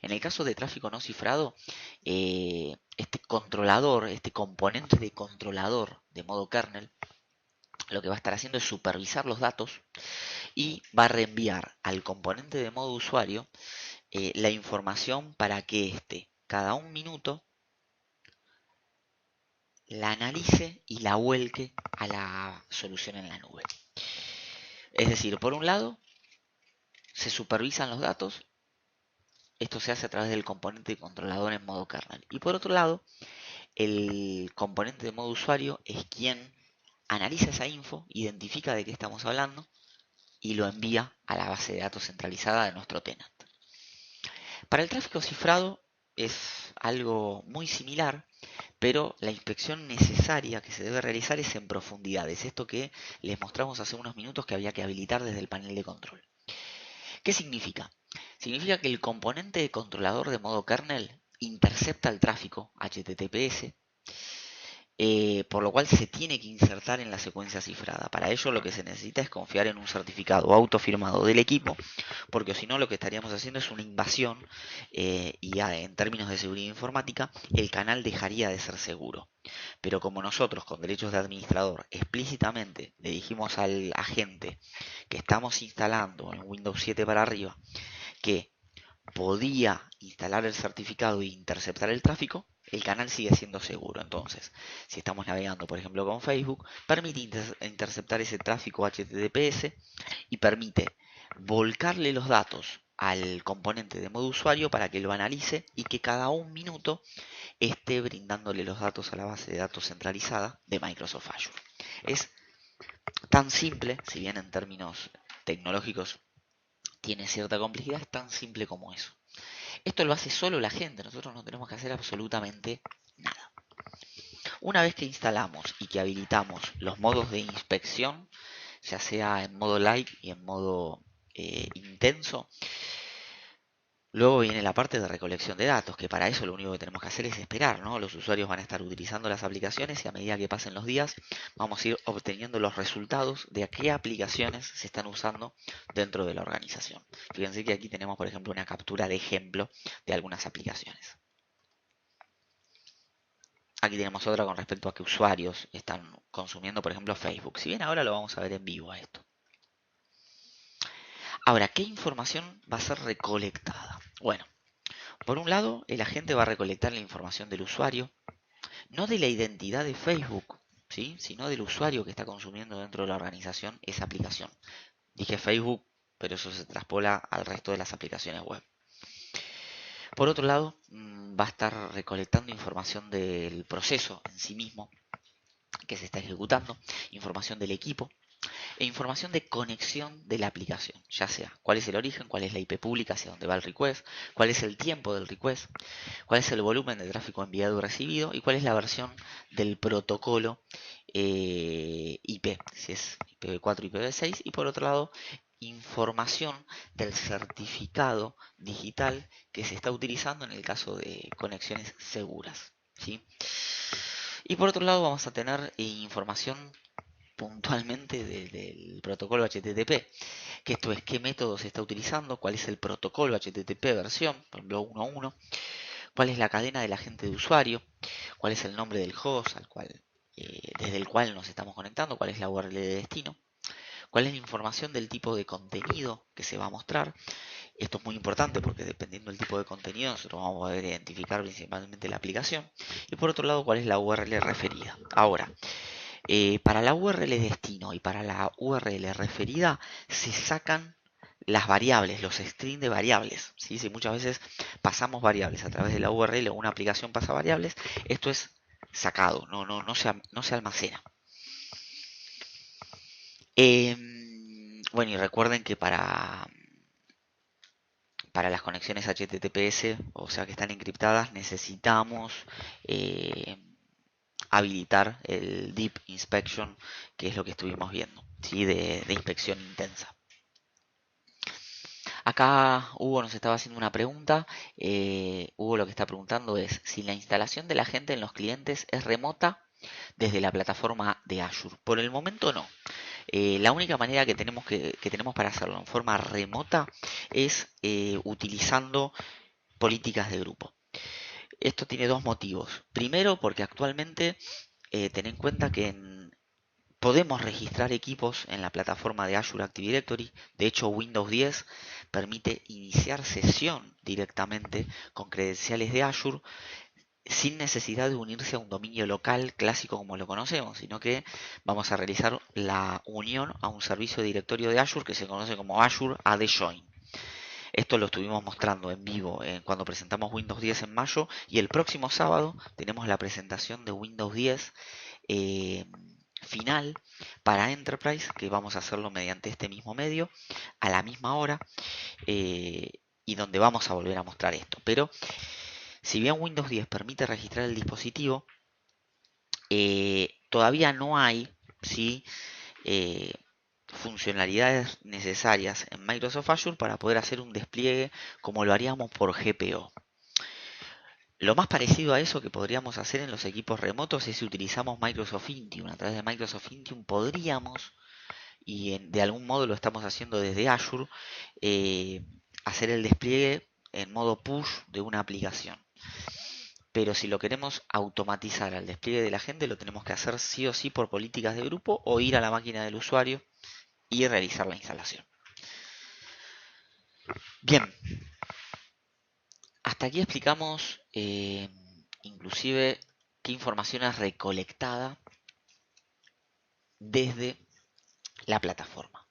En el caso de tráfico no cifrado, este controlador, este componente de controlador de modo kernel, lo que va a estar haciendo es supervisar los datos y va a reenviar al componente de modo usuario la información para que éste, cada un minuto, la analice y la vuelque a la solución en la nube. Es decir, por un lado, se supervisan los datos. Esto se hace a través del componente de controlador en modo kernel. Y por otro lado, el componente de modo usuario es quien analiza esa info, identifica de qué estamos hablando y lo envía a la base de datos centralizada de nuestro tenant. Para el tráfico cifrado es algo muy similar, pero la inspección necesaria que se debe realizar es en profundidad. Es esto que les mostramos hace unos minutos que había que habilitar desde el panel de control. ¿Qué significa? Significa que el componente de controlador de modo kernel intercepta el tráfico HTTPS, por lo cual se tiene que insertar en la secuencia cifrada. Para ello lo que se necesita es confiar en un certificado autofirmado del equipo, porque si no lo que estaríamos haciendo es una invasión y en términos de seguridad informática el canal dejaría de ser seguro. Pero como nosotros con derechos de administrador explícitamente le dijimos al agente que estamos instalando en Windows 7 para arriba que podía instalar el certificado e interceptar el tráfico, el canal sigue siendo seguro. Entonces, si estamos navegando, por ejemplo, con Facebook, permite interceptar ese tráfico HTTPS y permite volcarle los datos al componente de modo usuario para que lo analice y que cada un minuto esté brindándole los datos a la base de datos centralizada de Microsoft Azure. Es tan simple, si bien en términos tecnológicos tiene cierta complejidad, es tan simple como eso. Esto lo hace solo la gente, nosotros no tenemos que hacer absolutamente nada. Una vez que instalamos y que habilitamos los modos de inspección, ya sea en modo light y en modo intenso, luego viene la parte de recolección de datos, que para eso lo único que tenemos que hacer es esperar, ¿no? Los usuarios van a estar utilizando las aplicaciones y a medida que pasen los días vamos a ir obteniendo los resultados de a qué aplicaciones se están usando dentro de la organización. Fíjense que aquí tenemos, por ejemplo, una captura de ejemplo de algunas aplicaciones. Aquí tenemos otra con respecto a qué usuarios están consumiendo, por ejemplo, Facebook. Si bien ahora lo vamos a ver en vivo a esto. Ahora, ¿qué información va a ser recolectada? Bueno, por un lado, el agente va a recolectar la información del usuario, no de la identidad de Facebook, ¿sí? Sino del usuario que está consumiendo dentro de la organización esa aplicación. Dije Facebook, pero eso se traspola al resto de las aplicaciones web. Por otro lado, va a estar recolectando información del proceso en sí mismo que se está ejecutando, información del equipo e información de conexión de la aplicación, ya sea cuál es el origen, cuál es la IP pública hacia dónde va el request, cuál es el tiempo del request, cuál es el volumen de tráfico enviado y recibido y cuál es la versión del protocolo IP, si es IPv4, IPv6, y por otro lado información del certificado digital que se está utilizando en el caso de conexiones seguras, ¿sí? Y por otro lado vamos a tener información puntualmente del protocolo HTTP, que esto es qué método se está utilizando, cuál es el protocolo HTTP versión, por ejemplo 1.1, cuál es la cadena del agente de usuario, cuál es el nombre del host desde el cual nos estamos conectando, cuál es la URL de destino, cuál es la información del tipo de contenido que se va a mostrar. Esto es muy importante porque dependiendo del tipo de contenido nosotros vamos a poder identificar principalmente la aplicación. Y por otro lado, cuál es la URL referida. Ahora, para la URL destino y para la URL referida se sacan las variables, los strings de variables. ¿Sí? Si muchas veces pasamos variables a través de la URL o una aplicación pasa variables, esto es sacado, no se almacena. Bueno, y recuerden que para las conexiones HTTPS, o sea que están encriptadas, necesitamos habilitar el Deep Inspection, que es lo que estuvimos viendo, ¿sí? de inspección intensa. Acá Hugo nos estaba haciendo una pregunta. Hugo lo que está preguntando es si la instalación de la gente en los clientes es remota desde la plataforma de Azure. Por el momento no. La única manera que tenemos para hacerlo en forma remota es utilizando políticas de grupo. Esto tiene dos motivos. Primero, porque actualmente ten en cuenta que podemos registrar equipos en la plataforma de Azure Active Directory. De hecho, Windows 10 permite iniciar sesión directamente con credenciales de Azure sin necesidad de unirse a un dominio local clásico como lo conocemos, sino que vamos a realizar la unión a un servicio de directorio de Azure que se conoce como Azure AD Join. Esto lo estuvimos mostrando en vivo cuando presentamos Windows 10 en mayo, y el próximo sábado tenemos la presentación de Windows 10 eh, final para Enterprise, que vamos a hacerlo mediante este mismo medio a la misma hora, eh, y donde vamos a volver a mostrar esto. Pero si bien Windows 10 permite registrar el dispositivo, todavía no hay, ¿sí?, eh, funcionalidades necesarias en Microsoft Azure para poder hacer un despliegue como lo haríamos por GPO. Lo más parecido a eso que podríamos hacer en los equipos remotos es si utilizamos Microsoft Intune. A través de Microsoft Intune podríamos, y de algún modo lo estamos haciendo desde Azure, eh, hacer el despliegue en modo push de una aplicación. Pero si lo queremos automatizar al despliegue de la gente, lo tenemos que hacer sí o sí por políticas de grupo o ir a la máquina del usuario y realizar la instalación. Bien, hasta aquí explicamos inclusive qué información es recolectada desde la plataforma.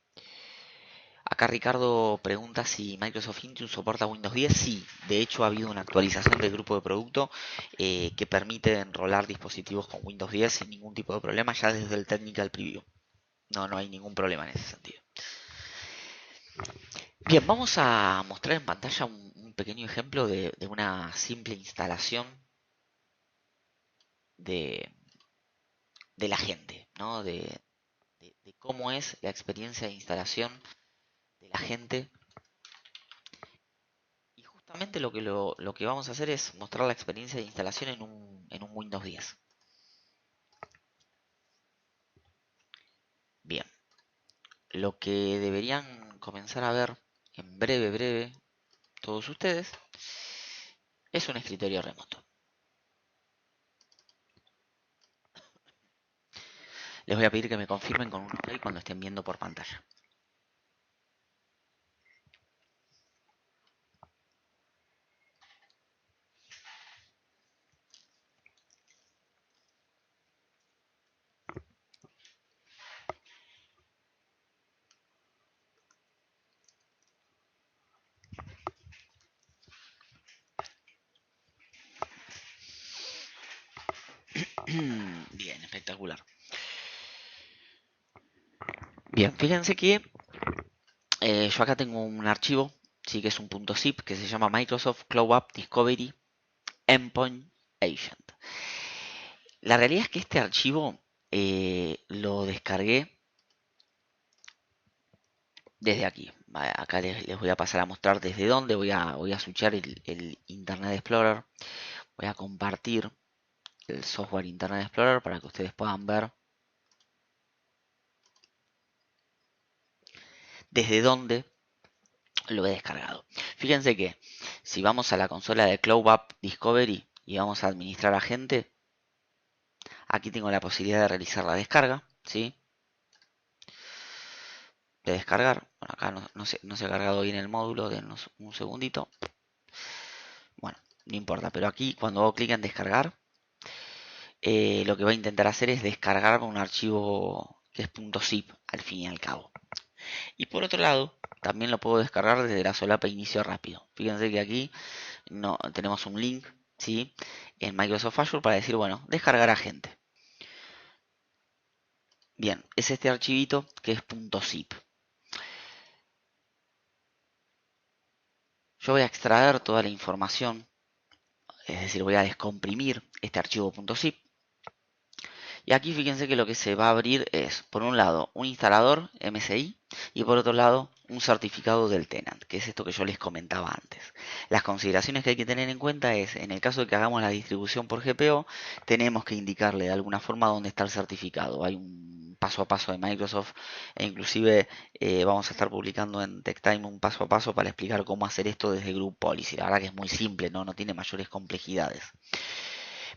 Acá Ricardo pregunta si Microsoft Intune soporta Windows 10. Sí, de hecho ha habido una actualización del grupo de producto que permite enrolar dispositivos con Windows 10 sin ningún tipo de problema ya desde el Technical Preview. No hay ningún problema en ese sentido. Bien, vamos a mostrar en pantalla un pequeño ejemplo de una simple instalación de, la gente, ¿no? De cómo es la experiencia de instalación de la gente. Y justamente lo que vamos a hacer es mostrar la experiencia de instalación en un Windows 10. Bien, lo que deberían comenzar a ver en breve todos ustedes es un escritorio remoto. Les voy a pedir que me confirmen con un OK cuando estén viendo por pantalla. Bien, espectacular. Bien, fíjense que yo acá tengo un archivo, sí, que es un .zip que se llama Microsoft Cloud App Discovery Endpoint Agent. La realidad es que este archivo lo descargué desde aquí. Acá les voy a pasar a mostrar desde dónde. Voy a switchar el Internet Explorer. Voy a compartir el software Internet Explorer para que ustedes puedan ver desde dónde lo he descargado. Fíjense que si vamos a la consola de Cloud App Discovery y vamos a administrar agente, aquí tengo la posibilidad de realizar la descarga, ¿sí? De descargar. Bueno, acá no se ha cargado bien el módulo, denos un segundito. Bueno, no importa, pero aquí cuando hago clic en descargar, lo que va a intentar hacer es descargar un archivo que es .zip al fin y al cabo. Y por otro lado, también lo puedo descargar desde la solapa inicio rápido. Fíjense que aquí no tenemos un link, ¿sí?, en Microsoft Azure para decir, bueno, descargar agente. Bien, es este archivito que es .zip. Yo voy a extraer toda la información, es decir, voy a descomprimir este archivo .zip. Y aquí fíjense que lo que se va a abrir es, por un lado, un instalador MSI y por otro lado, un certificado del tenant, que es esto que yo les comentaba antes. Las consideraciones que hay que tener en cuenta es, en el caso de que hagamos la distribución por GPO, tenemos que indicarle de alguna forma dónde está el certificado. Hay un paso a paso de Microsoft e inclusive vamos a estar publicando en TechTime un paso a paso para explicar cómo hacer esto desde Group Policy. La verdad que es muy simple, no tiene mayores complejidades.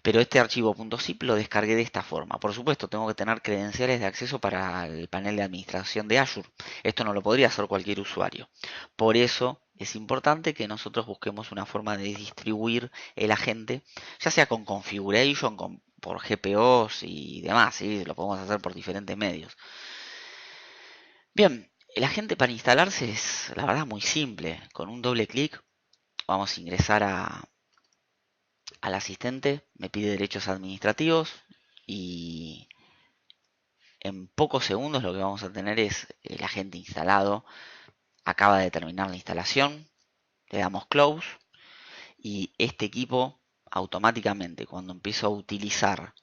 Pero este archivo .zip lo descargué de esta forma. Por supuesto, tengo que tener credenciales de acceso para el panel de administración de Azure. Esto no lo podría hacer cualquier usuario. Por eso es importante que nosotros busquemos una forma de distribuir el agente, ya sea con configuration, por GPOs y demás, ¿sí? Lo podemos hacer por diferentes medios. Bien, el agente para instalarse es, la verdad, muy simple. Con un doble clic vamos a ingresar al asistente, me pide derechos administrativos y en pocos segundos lo que vamos a tener es el agente instalado. Acaba de terminar la instalación, le damos close y este equipo automáticamente cuando empiezo a utilizar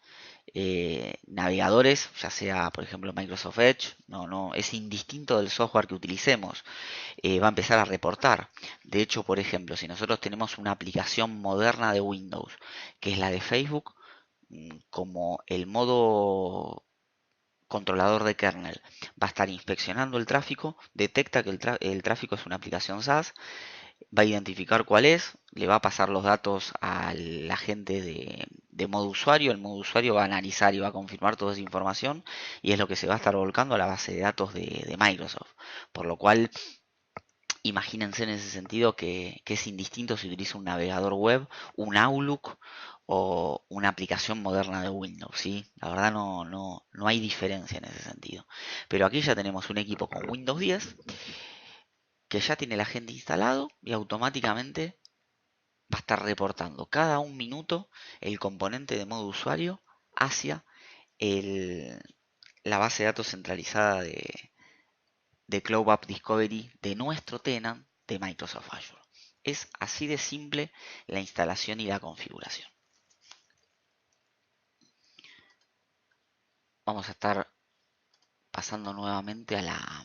navegadores, ya sea por ejemplo Microsoft Edge, no es indistinto del software que utilicemos, va a empezar a reportar. De hecho, por ejemplo, si nosotros tenemos una aplicación moderna de Windows, que es la de Facebook, como el modo controlador de kernel va a estar inspeccionando el tráfico, detecta que el tráfico es una aplicación SaaS, va a identificar cuál es, le va a pasar los datos al agente de modo usuario, el modo usuario va a analizar y va a confirmar toda esa información y es lo que se va a estar volcando a la base de datos de Microsoft. Por lo cual, imagínense en ese sentido que es indistinto si utiliza un navegador web, un Outlook o una aplicación moderna de Windows, ¿sí? La verdad no hay diferencia en ese sentido. Pero aquí ya tenemos un equipo con Windows 10 que ya tiene el agente instalado y automáticamente va a estar reportando cada un minuto el componente de modo usuario hacia el- la base de datos centralizada de Cloud App Discovery de nuestro tenant de Microsoft Azure. Es así de simple la instalación y la configuración. Vamos a estar pasando nuevamente a la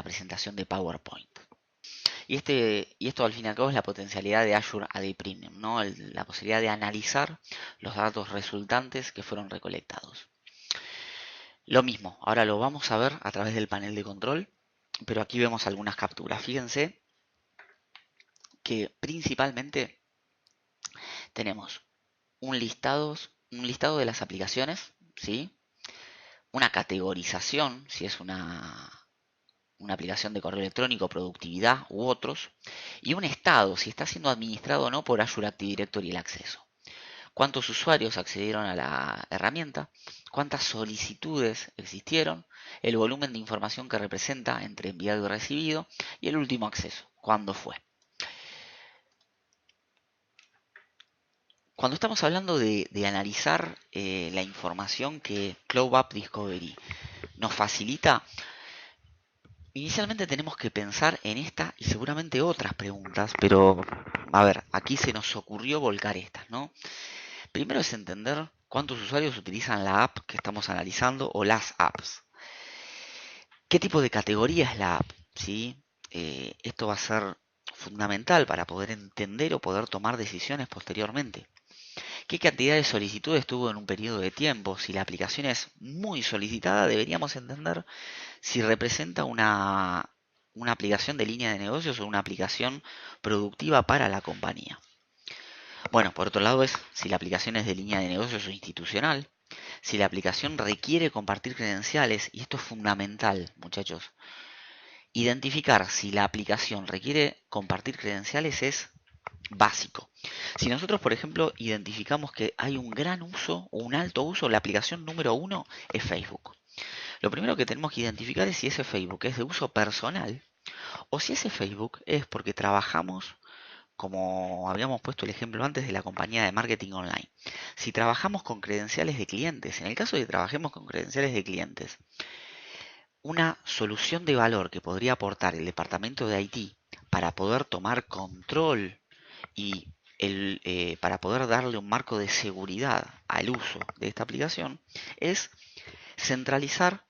presentación de PowerPoint. Y esto al fin y al cabo es la potencialidad de Azure AD Premium, ¿no? La posibilidad de analizar los datos resultantes que fueron recolectados. Lo mismo, ahora lo vamos a ver a través del panel de control, pero aquí vemos algunas capturas. Fíjense que principalmente tenemos un listado de las aplicaciones, ¿sí? Una categorización, si es una aplicación de correo electrónico, productividad u otros, y un estado, si está siendo administrado o no por Azure Active Directory el acceso. Cuántos usuarios accedieron a la herramienta, cuántas solicitudes existieron, el volumen de información que representa entre enviado y recibido, y el último acceso, cuándo fue. Cuando estamos hablando de analizar la información que Cloud App Discovery nos facilita, inicialmente tenemos que pensar en esta y seguramente otras preguntas, pero a ver, aquí se nos ocurrió volcar estas, ¿no? Primero es entender cuántos usuarios utilizan la app que estamos analizando o las apps. ¿Qué tipo de categoría es la app? ¿Sí? Esto va a ser fundamental para poder entender o poder tomar decisiones posteriormente. ¿Qué cantidad de solicitudes tuvo en un periodo de tiempo? Si la aplicación es muy solicitada, deberíamos entender si representa una aplicación de línea de negocios o una aplicación productiva para la compañía. Bueno, por otro lado es si la aplicación es de línea de negocios o institucional, si la aplicación requiere compartir credenciales, y esto es fundamental, muchachos. Identificar si la aplicación requiere compartir credenciales es básico. Si nosotros, por ejemplo, identificamos que hay un gran uso o un alto uso, la aplicación número uno es Facebook. Lo primero que tenemos que identificar es si ese Facebook es de uso personal o si ese Facebook es porque trabajamos, como habíamos puesto el ejemplo antes de la compañía de marketing online. Si trabajamos con credenciales de clientes, en el caso de que trabajemos con credenciales de clientes, una solución de valor que podría aportar el departamento de IT para poder tomar control y para poder darle un marco de seguridad al uso de esta aplicación es centralizar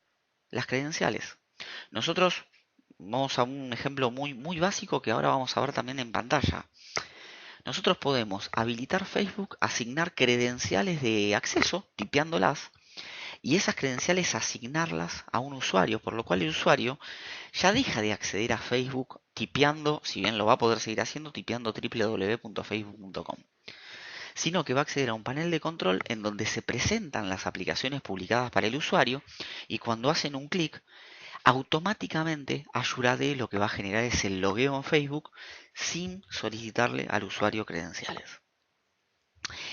las credenciales. Nosotros vamos a un ejemplo muy básico que ahora vamos a ver también en pantalla. Nosotros podemos habilitar Facebook, asignar credenciales de acceso, tipeándolas, y esas credenciales asignarlas a un usuario, por lo cual el usuario ya deja de acceder a Facebook tipeando, si bien lo va a poder seguir haciendo, tipeando www.facebook.com, sino que va a acceder a un panel de control en donde se presentan las aplicaciones publicadas para el usuario y cuando hacen un clic automáticamente Azure AD lo que va a generar es el logueo en Facebook sin solicitarle al usuario credenciales.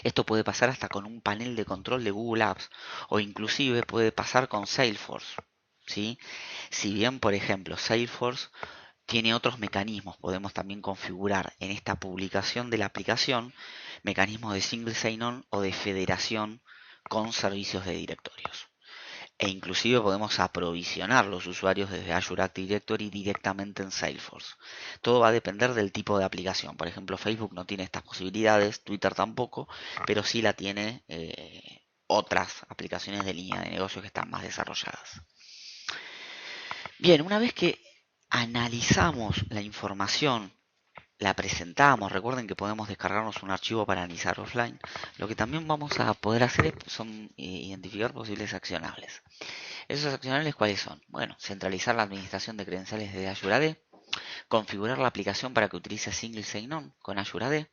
Esto puede pasar hasta con un panel de control de Google Apps o inclusive puede pasar con Salesforce, ¿sí? Si bien, por ejemplo, Salesforce tiene otros mecanismos, podemos también configurar en esta publicación de la aplicación mecanismos de single sign-on o de federación con servicios de directorios. E inclusive podemos aprovisionar los usuarios desde Azure Active Directory directamente en Salesforce. Todo va a depender del tipo de aplicación. Por ejemplo, Facebook no tiene estas posibilidades, Twitter tampoco, pero sí la tiene otras aplicaciones de línea de negocio que están más desarrolladas. Bien, una vez que analizamos la información, la presentamos, recuerden que podemos descargarnos un archivo para analizar offline, lo que también vamos a poder hacer son identificar posibles accionables. ¿Esos accionables cuáles son? Bueno, centralizar la administración de credenciales de Azure AD, configurar la aplicación para que utilice Single Sign-On con Azure AD,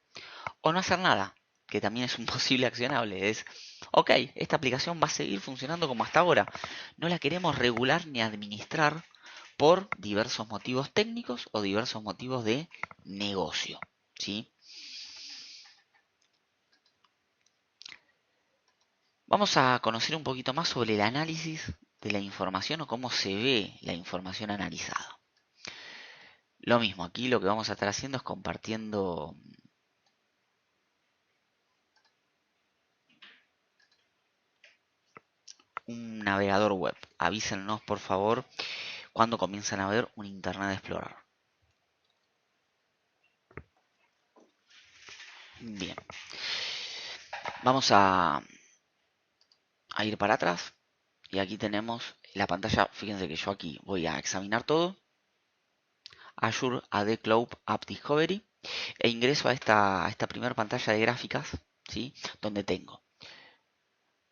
o no hacer nada, que también es un posible accionable. Es, ok, esta aplicación va a seguir funcionando como hasta ahora. No la queremos regular ni administrar por diversos motivos técnicos o diversos motivos de negocio, ¿sí? Vamos a conocer un poquito más sobre el análisis de la información o cómo se ve la información analizada. Lo mismo, aquí lo que vamos a estar haciendo es compartiendo un navegador web. Avísennos por favor cuando comienzan a ver un Internet Explorer. Bien, vamos a ir para atrás y aquí tenemos la pantalla. Fíjense que yo aquí voy a examinar todo. Azure AD Cloud App Discovery e ingreso a esta primera pantalla de gráficas, ¿sí? Donde tengo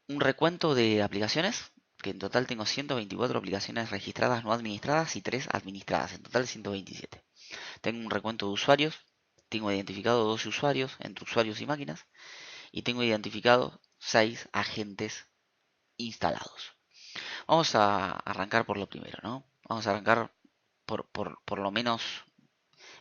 un recuento de aplicaciones, que en total tengo 124 aplicaciones registradas no administradas y 3 administradas, en total 127. Tengo un recuento de usuarios, tengo identificado 12 usuarios entre usuarios y máquinas y tengo identificado 6 agentes instalados. Vamos a arrancar por lo primero, ¿no? Vamos a arrancar por lo menos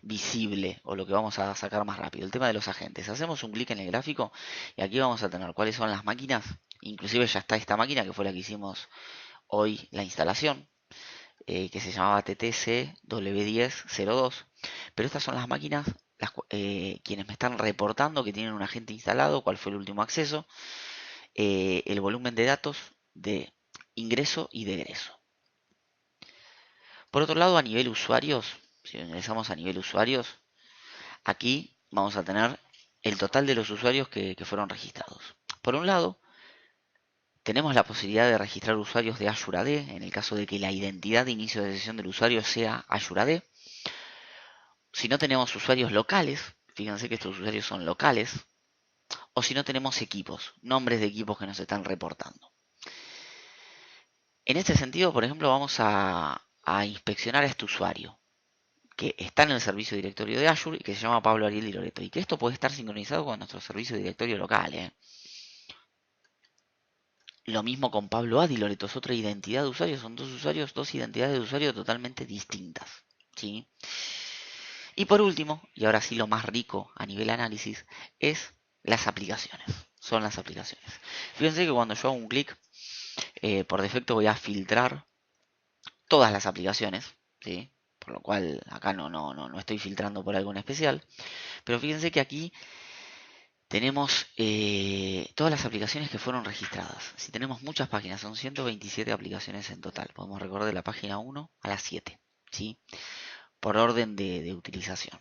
visible o lo que vamos a sacar más rápido. El tema de los agentes. Hacemos un clic en el gráfico y aquí vamos a tener cuáles son las máquinas. Inclusive ya está esta máquina que fue la que hicimos hoy la instalación, que se llamaba TTC W1002. Pero estas son las máquinas, quienes me están reportando que tienen un agente instalado, cuál fue el último acceso, el volumen de datos de ingreso y de egreso. Por otro lado, a nivel usuarios, si ingresamos a nivel usuarios, aquí vamos a tener el total de los usuarios que fueron registrados. Por un lado, tenemos la posibilidad de registrar usuarios de Azure AD, en el caso de que la identidad de inicio de sesión del usuario sea Azure AD. Si no tenemos usuarios locales, fíjense que estos usuarios son locales, o si no tenemos equipos, nombres de equipos que nos están reportando. En este sentido, por ejemplo, vamos a inspeccionar a este usuario que está en el servicio directorio de Azure y que se llama Pablo Ariel Di Loreto, y que esto puede estar sincronizado con nuestro servicio directorio local. Lo mismo con Pablo A. Di Loreto, es otra identidad de usuario, son dos usuarios, dos identidades de usuario totalmente distintas, ¿sí? Y por último, y ahora sí lo más rico a nivel análisis, es las aplicaciones. Son las aplicaciones. Fíjense que cuando yo hago un clic, por defecto voy a filtrar todas las aplicaciones, ¿sí? Por lo cual acá no estoy filtrando por algo en especial. Pero fíjense que aquí tenemos todas las aplicaciones que fueron registradas. Si tenemos muchas páginas, son 127 aplicaciones en total. Podemos recordar de la página 1 a la 7, ¿sí? Por orden de utilización.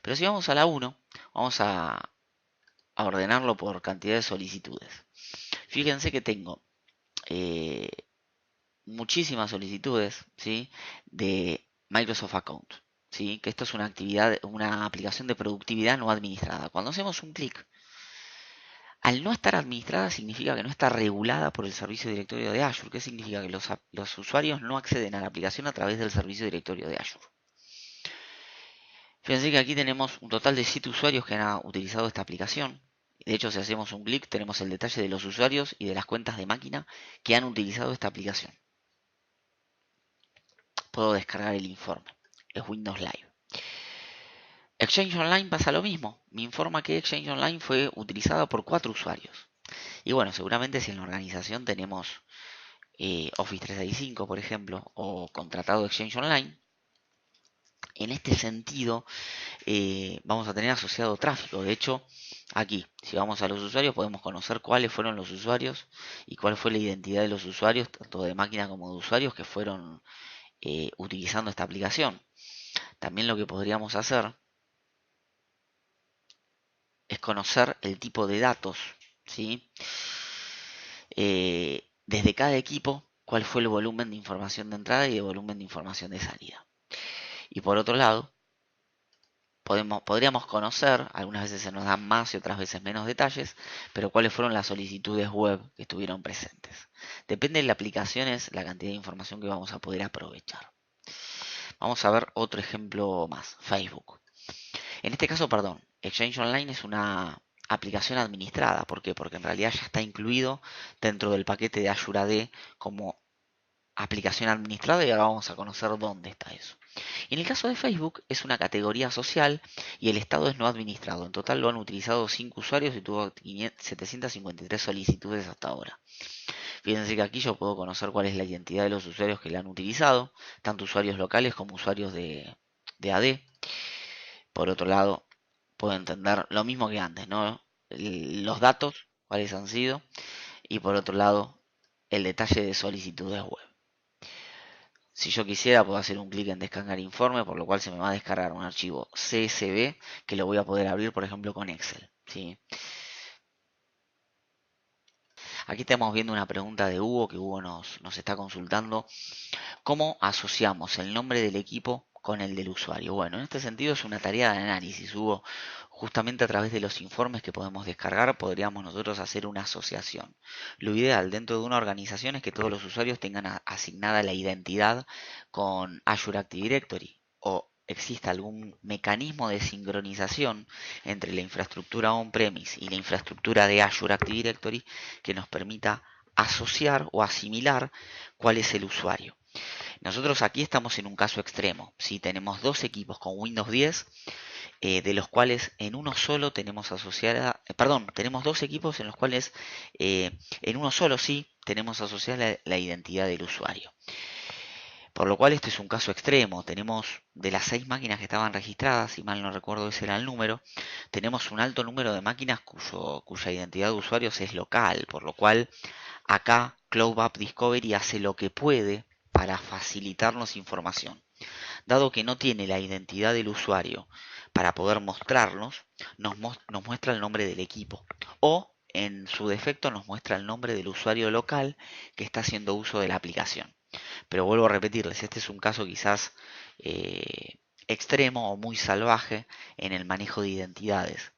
Pero si vamos a la 1, vamos a ordenarlo por cantidad de solicitudes. Fíjense que tengo muchísimas solicitudes, ¿sí? De Microsoft Account, ¿sí? Que esto es una actividad, una aplicación de productividad no administrada. Cuando hacemos un clic, al no estar administrada significa que no está regulada por el servicio directorio de Azure. ¿Qué significa? Que los usuarios no acceden a la aplicación a través del servicio directorio de Azure. Fíjense que aquí tenemos un total de 7 usuarios que han utilizado esta aplicación. De hecho, si hacemos un clic, tenemos el detalle de los usuarios y de las cuentas de máquina que han utilizado esta aplicación. puedo descargar el informe. Es Windows Live. Exchange Online pasa lo mismo. Me informa que Exchange Online fue utilizada por 4 usuarios. Y bueno, seguramente si en la organización tenemos Office 365, por ejemplo, o contratado Exchange Online, en este sentido vamos a tener asociado tráfico. De hecho, aquí, si vamos a los usuarios, podemos conocer cuáles fueron los usuarios y cuál fue la identidad de los usuarios, tanto de máquina como de usuarios que fueron utilizando esta aplicación. También lo que podríamos hacer es conocer el tipo de datos, ¿sí? Desde cada equipo, cuál fue el volumen de información de entrada y el volumen de información de salida. Y por otro lado, podríamos conocer, algunas veces se nos dan más y otras veces menos detalles, pero cuáles fueron las solicitudes web que estuvieron presentes. Depende de la aplicación, es la cantidad de información que vamos a poder aprovechar. Vamos a ver otro ejemplo más, Facebook. En este caso, perdón, Exchange Online es una aplicación administrada. ¿Por qué? Porque en realidad ya está incluido dentro del paquete de Azure AD como aplicación administrada y ahora vamos a conocer dónde está eso. En el caso de Facebook es una categoría social y el estado es no administrado. En total lo han utilizado 5 usuarios y tuvo 753 solicitudes hasta ahora. Fíjense que aquí yo puedo conocer cuál es la identidad de los usuarios que la han utilizado, tanto usuarios locales como usuarios de AD. Por otro lado, puedo entender lo mismo que antes, ¿no? Los datos, cuáles han sido, y por otro lado, el detalle de solicitudes web. Si yo quisiera, puedo hacer un clic en descargar informe, por lo cual se me va a descargar un archivo CSV que lo voy a poder abrir, por ejemplo, con Excel, ¿sí? Aquí estamos viendo una pregunta de Hugo, que Hugo nos está consultando. ¿Cómo asociamos el nombre del equipo con el del usuario? Bueno, en este sentido es una tarea de análisis, Hugo. Justamente a través de los informes que podemos descargar podríamos nosotros hacer una asociación. Lo ideal dentro de una organización es que todos los usuarios tengan asignada la identidad con Azure Active Directory o exista algún mecanismo de sincronización entre la infraestructura on-premise y la infraestructura de Azure Active Directory que nos permita asociar o asimilar cuál es el usuario. Nosotros aquí estamos en un caso extremo. ¿Sí? Tenemos dos equipos con Windows 10, de los cuales en uno solo tenemos asociada, tenemos dos equipos en los cuales en uno solo sí tenemos asociada la identidad del usuario. Por lo cual este es un caso extremo. Tenemos de las 6 máquinas que estaban registradas, si mal no recuerdo ese era el número, tenemos un alto número de máquinas cuya identidad de usuarios es local, por lo cual acá Cloud App Discovery hace lo que puede para facilitarnos información. Dado que no tiene la identidad del usuario para poder mostrarnos, nos muestra el nombre del equipo. O, en su defecto, nos muestra el nombre del usuario local que está haciendo uso de la aplicación. Pero vuelvo a repetirles, este es un caso quizás extremo o muy salvaje en el manejo de identidades.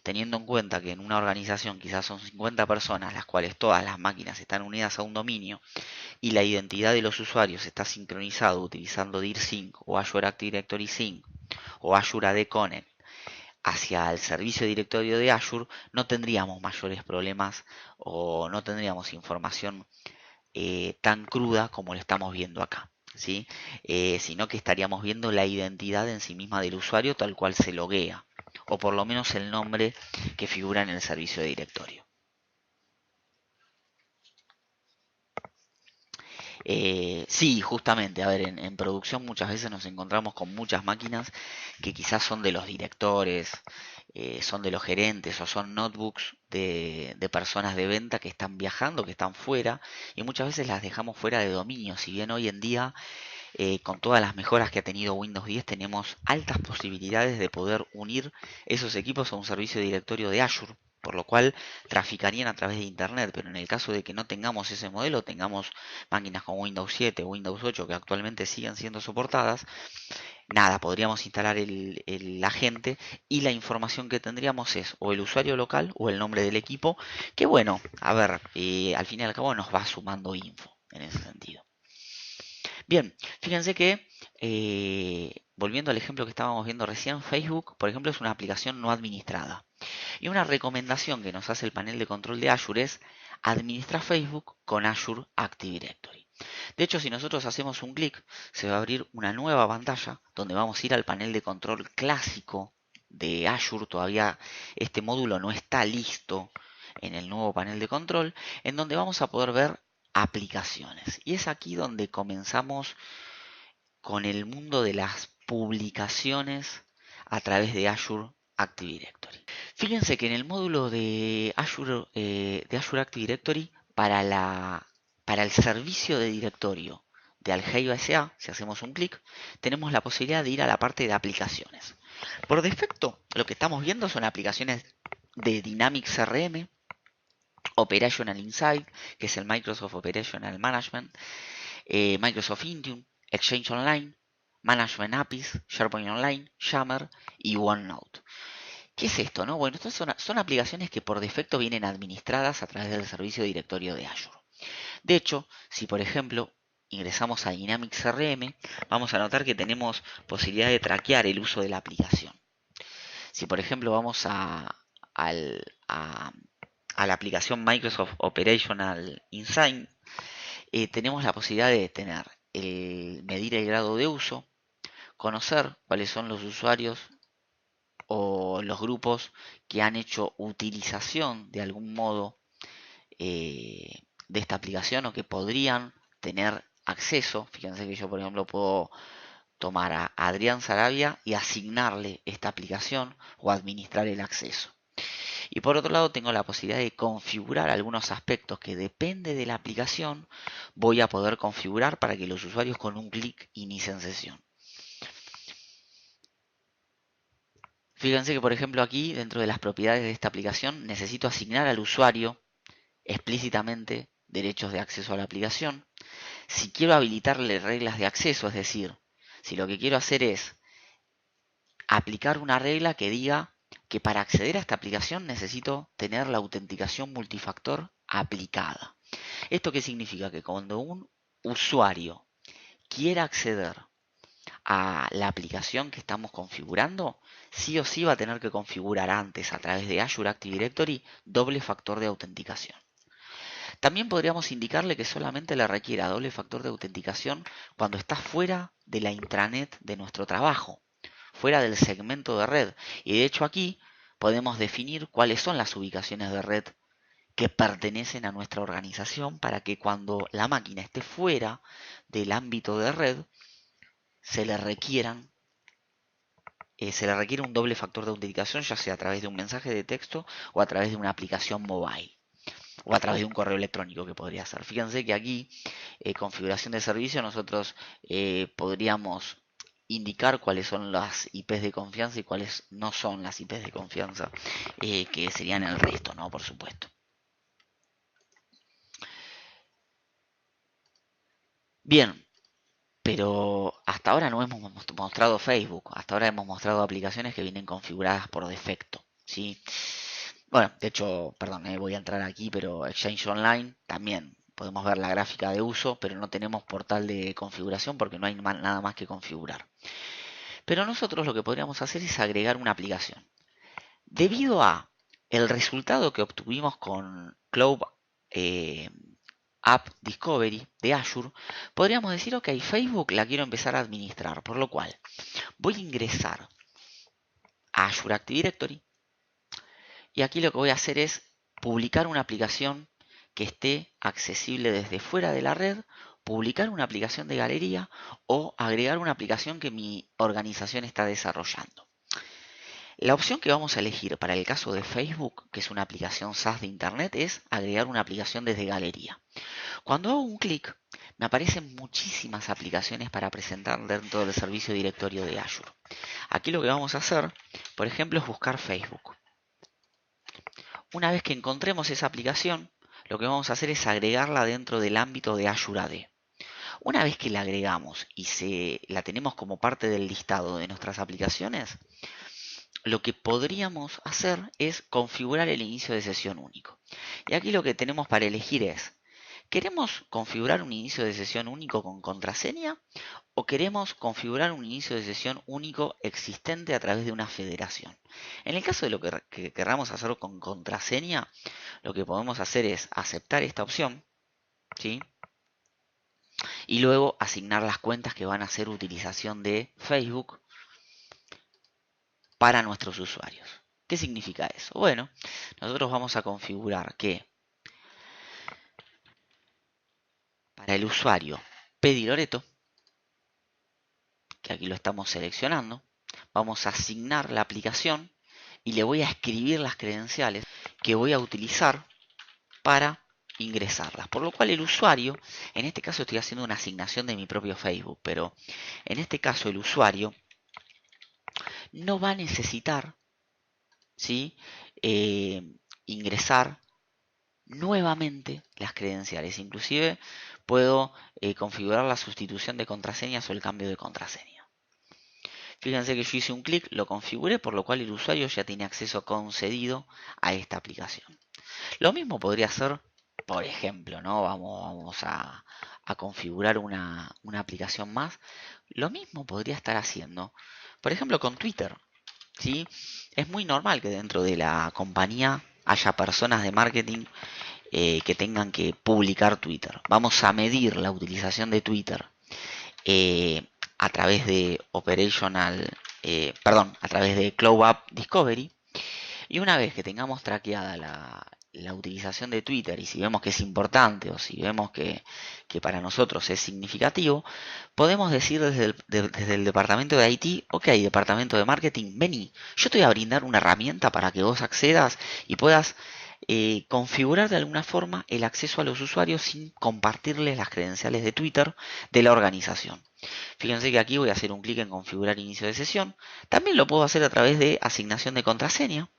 Teniendo en cuenta que en una organización quizás son 50 personas, las cuales todas las máquinas están unidas a un dominio, y la identidad de los usuarios está sincronizado utilizando DIRSync o Azure Active Directory Sync o Azure AD Connect hacia el servicio directorio de Azure, no tendríamos mayores problemas o no tendríamos información tan cruda como lo estamos viendo acá, ¿sí? Sino que estaríamos viendo la identidad en sí misma del usuario tal cual se loguea, o por lo menos el nombre que figura en el servicio de directorio. Sí, justamente, a ver, en producción muchas veces nos encontramos con muchas máquinas que quizás son de los directores, son de los gerentes o son notebooks de personas de venta que están viajando, que están fuera y muchas veces las dejamos fuera de dominio. Si bien hoy en día, con todas las mejoras que ha tenido Windows 10, tenemos altas posibilidades de poder unir esos equipos a un servicio de directorio de Azure, por lo cual traficarían a través de Internet, pero en el caso de que no tengamos ese modelo, tengamos máquinas con Windows 7 o Windows 8 que actualmente siguen siendo soportadas, nada, podríamos instalar el agente y la información que tendríamos es o el usuario local o el nombre del equipo, que bueno, a ver, al fin y al cabo nos va sumando info en ese sentido. Bien, fíjense que, volviendo al ejemplo que estábamos viendo recién, Facebook, por ejemplo, es una aplicación no administrada. Y una recomendación que nos hace el panel de control de Azure es administrar Facebook con Azure Active Directory. De hecho, si nosotros hacemos un clic, se va a abrir una nueva pantalla donde vamos a ir al panel de control clásico de Azure. Todavía este módulo no está listo en el nuevo panel de control, en donde vamos a poder ver aplicaciones. Y es aquí donde comenzamos con el mundo de las publicaciones a través de Azure Active Directory. Fíjense que en el módulo de Azure Active Directory, para el servicio de directorio de Algeia SA, si hacemos un clic, tenemos la posibilidad de ir a la parte de aplicaciones. Por defecto, lo que estamos viendo son aplicaciones de Dynamics CRM, Operational Insight, que es el Microsoft Operational Management, Microsoft Intune, Exchange Online, Management APIs, SharePoint Online, Yammer y OneNote. ¿Qué es esto, no? Bueno, estas son aplicaciones que por defecto vienen administradas a través del servicio de directorio de Azure. De hecho, si por ejemplo ingresamos a Dynamics CRM, vamos a notar que tenemos posibilidad de traquear el uso de la aplicación. Si por ejemplo vamos al- a- a la aplicación Microsoft Operational Insight, tenemos la posibilidad de medir el grado de uso, conocer cuáles son los usuarios o los grupos que han hecho utilización de algún modo de esta aplicación o que podrían tener acceso. Fíjense que yo, por ejemplo, puedo tomar a Adrián Sarabia y asignarle esta aplicación o administrar el acceso. Y por otro lado tengo la posibilidad de configurar algunos aspectos que depende de la aplicación voy a poder configurar para que los usuarios con un clic inicien sesión. Fíjense que por ejemplo aquí dentro de las propiedades de esta aplicación necesito asignar al usuario explícitamente derechos de acceso a la aplicación. Si quiero habilitarle reglas de acceso, es decir, si lo que quiero hacer es aplicar una regla que diga que para acceder a esta aplicación necesito tener la autenticación multifactor aplicada. ¿Esto qué significa? Que cuando un usuario quiera acceder a la aplicación que estamos configurando, sí o sí va a tener que configurar antes a través de Azure Active Directory doble factor de autenticación. También podríamos indicarle que solamente le requiera doble factor de autenticación cuando está fuera de la intranet de nuestro trabajo, fuera del segmento de red. Y de hecho aquí podemos definir cuáles son las ubicaciones de red que pertenecen a nuestra organización para que cuando la máquina esté fuera del ámbito de red se le requieran se le requiere un doble factor de autenticación, ya sea a través de un mensaje de texto o a través de una aplicación mobile o a través de un correo electrónico que podría ser. Fíjense que aquí, configuración de servicio, nosotros podríamos indicar cuáles son las IPs de confianza y cuáles no son las IPs de confianza, que serían el resto, ¿no? Por supuesto. Bien, pero hasta ahora no hemos mostrado Facebook, hasta ahora hemos mostrado aplicaciones que vienen configuradas por defecto, ¿sí? Bueno, de hecho, perdón, voy a entrar aquí, pero Exchange Online también podemos ver la gráfica de uso, pero no tenemos portal de configuración porque no hay nada más que configurar. Pero nosotros lo que podríamos hacer es agregar una aplicación. Debido a el resultado que obtuvimos con Cloud eh, App Discovery de Azure, podríamos decir, ok, Facebook la quiero empezar a administrar, por lo cual voy a ingresar a Azure Active Directory y aquí lo que voy a hacer es publicar una aplicación que esté accesible desde fuera de la red, publicar una aplicación de galería o agregar una aplicación que mi organización está desarrollando. La opción que vamos a elegir para el caso de Facebook, que es una aplicación SaaS de Internet, es agregar una aplicación desde galería. Cuando hago un clic, me aparecen muchísimas aplicaciones para presentar dentro del servicio directorio de Azure. Aquí lo que vamos a hacer, por ejemplo, es buscar Facebook. Una vez que encontremos esa aplicación, lo que vamos a hacer es agregarla dentro del ámbito de Azure AD. Una vez que la agregamos y la tenemos como parte del listado de nuestras aplicaciones, lo que podríamos hacer es configurar el inicio de sesión único. Y aquí lo que tenemos para elegir es, ¿queremos configurar un inicio de sesión único con contraseña o queremos configurar un inicio de sesión único existente a través de una federación? En el caso de lo que queramos hacer con contraseña, lo que podemos hacer es aceptar esta opción, ¿sí? y luego asignar las cuentas que van a hacer utilización de Facebook para nuestros usuarios. ¿Qué significa eso? Bueno, nosotros vamos a configurar que para el usuario Pedi Loreto, que aquí lo estamos seleccionando, vamos a asignar la aplicación y le voy a escribir las credenciales que voy a utilizar para ingresarlas. Por lo cual el usuario, en este caso estoy haciendo una asignación de mi propio Facebook, pero en este caso el usuario no va a necesitar, ¿sí? Ingresar nuevamente las credenciales. Inclusive puedo configurar la sustitución de contraseñas o el cambio de contraseña. Fíjense que yo hice un clic, lo configuré, por lo cual el usuario ya tiene acceso concedido a esta aplicación. Lo mismo podría ser, por ejemplo, ¿no? Vamos a configurar una aplicación más. Lo mismo podría estar haciendo, por ejemplo, con Twitter. ¿Sí? Es muy normal que dentro de la compañía haya personas de marketing que tengan que publicar Twitter. Vamos a medir la utilización de Twitter a través de a través de Cloud App Discovery. Y una vez que tengamos traqueada la utilización de Twitter y si vemos que es importante o si vemos que para nosotros es significativo, podemos decir desde el departamento de IT, ok, departamento de marketing, vení, yo te voy a brindar una herramienta para que vos accedas y puedas configurar de alguna forma el acceso a los usuarios sin compartirles las credenciales de Twitter de la organización. Fíjense que aquí voy a hacer un clic en configurar inicio de sesión. También lo puedo hacer a través de asignación de contraseña.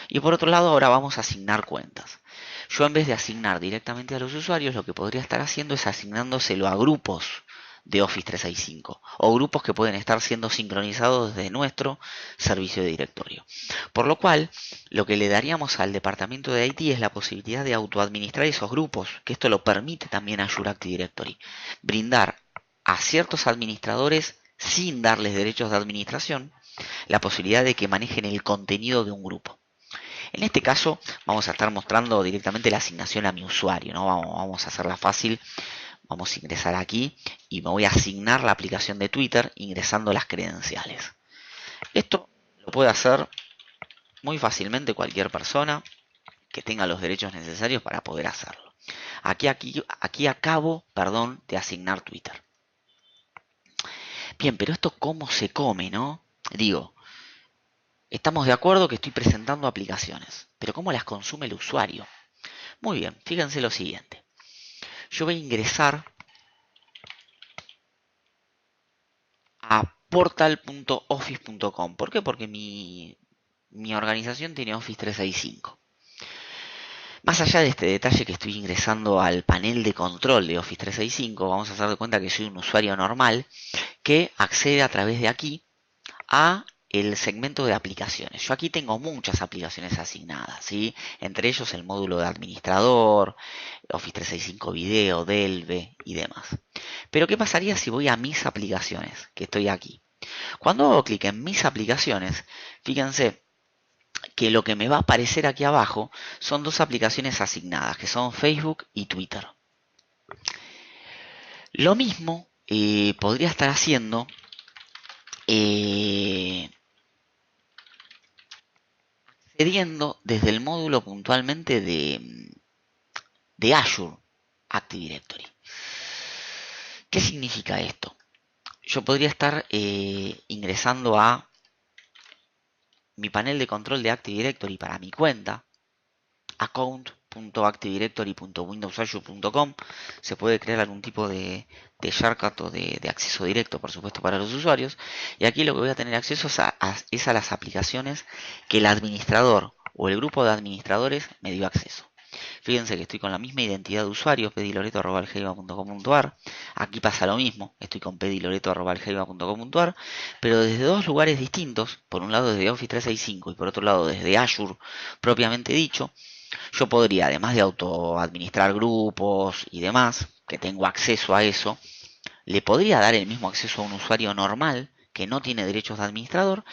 Y por otro lado, ahora vamos a asignar cuentas. Yo en vez de asignar directamente a los usuarios, lo que podría estar haciendo es asignándoselo a grupos de Office 365 o grupos que pueden estar siendo sincronizados desde nuestro servicio de directorio. Por lo cual, lo que le daríamos al departamento de IT es la posibilidad de autoadministrar esos grupos, que esto lo permite también Azure Active Directory. Brindar a ciertos administradores, sin darles derechos de administración, la posibilidad de que manejen el contenido de un grupo. En este caso vamos a estar mostrando directamente la asignación a mi usuario, ¿no? Vamos a hacerla fácil. Vamos a ingresar aquí y me voy a asignar la aplicación de Twitter ingresando las credenciales. Esto lo puede hacer muy fácilmente cualquier persona que tenga los derechos necesarios para poder hacerlo. Aquí acabo, de asignar Twitter. Bien, pero esto cómo se come, ¿no? Digo, estamos de acuerdo que estoy presentando aplicaciones, pero ¿cómo las consume el usuario? Muy bien, fíjense lo siguiente. Yo voy a ingresar a portal.office.com. ¿Por qué? Porque mi organización tiene Office 365. Más allá de este detalle que estoy ingresando al panel de control de Office 365, vamos a hacer de cuenta que soy un usuario normal que accede a través de aquí a el segmento de aplicaciones. Yo aquí tengo muchas aplicaciones asignadas, ¿sí? Entre ellos el módulo de administrador, Office 365 Video, Delve y demás. Pero ¿qué pasaría si voy a mis aplicaciones? Que estoy aquí. Cuando hago clic en mis aplicaciones, fíjense que lo que me va a aparecer aquí abajo son dos aplicaciones asignadas, que son Facebook y Twitter. Lo mismo podría estar haciendo accediendo desde el módulo puntualmente de Azure Active Directory. ¿Qué significa esto? Yo podría estar ingresando a mi panel de control de Active Directory para mi cuenta, account.activedirectory.windowsazure.com. Se puede crear algún tipo de shortcut o de acceso directo, por supuesto, para los usuarios. Y aquí lo que voy a tener acceso es a las aplicaciones que el administrador o el grupo de administradores me dio acceso. Fíjense que estoy con la misma identidad de usuario, pediloreto@algeiva.com.ar. Aquí pasa lo mismo, estoy con pediloreto@algeiva.com.ar, pero desde dos lugares distintos, por un lado desde Office 365 y por otro lado desde Azure propiamente dicho. Yo podría, además de autoadministrar grupos y demás, que tengo acceso a eso, le podría dar el mismo acceso a un usuario normal que no tiene derechos de administrador.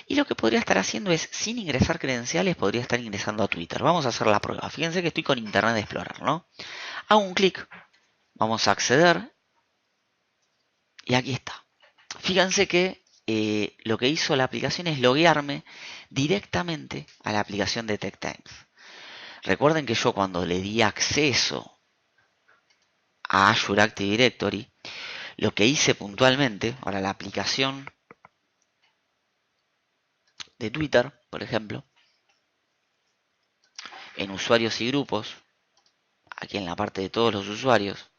Y lo que podría estar haciendo es, sin ingresar credenciales, podría estar ingresando a Twitter. Vamos a hacer la prueba. Fíjense que estoy con Internet Explorer, ¿no? Hago un clic, Vamos a acceder y aquí está. Fíjense que lo que hizo la aplicación es loguearme directamente a la aplicación de TechTimes. Recuerden que yo cuando le di acceso a Azure Active Directory, lo que hice puntualmente, ahora la aplicación de Twitter, por ejemplo, en usuarios y grupos, aquí en la parte de todos los usuarios,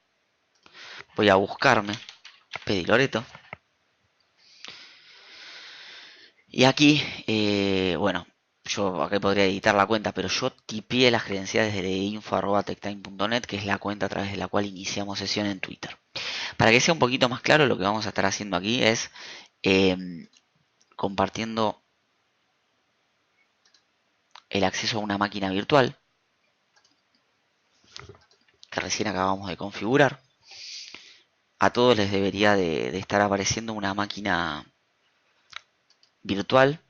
voy a buscarme Pedi Loreto. Y aquí, bueno, yo acá podría editar la cuenta, pero yo tipié las credenciales de info@techtime.net, que es la cuenta a través de la cual iniciamos sesión en Twitter. Para que sea un poquito más claro, lo que vamos a estar haciendo aquí es compartiendo el acceso a una máquina virtual que recién acabamos de configurar. A todos les debería de estar apareciendo una máquina virtual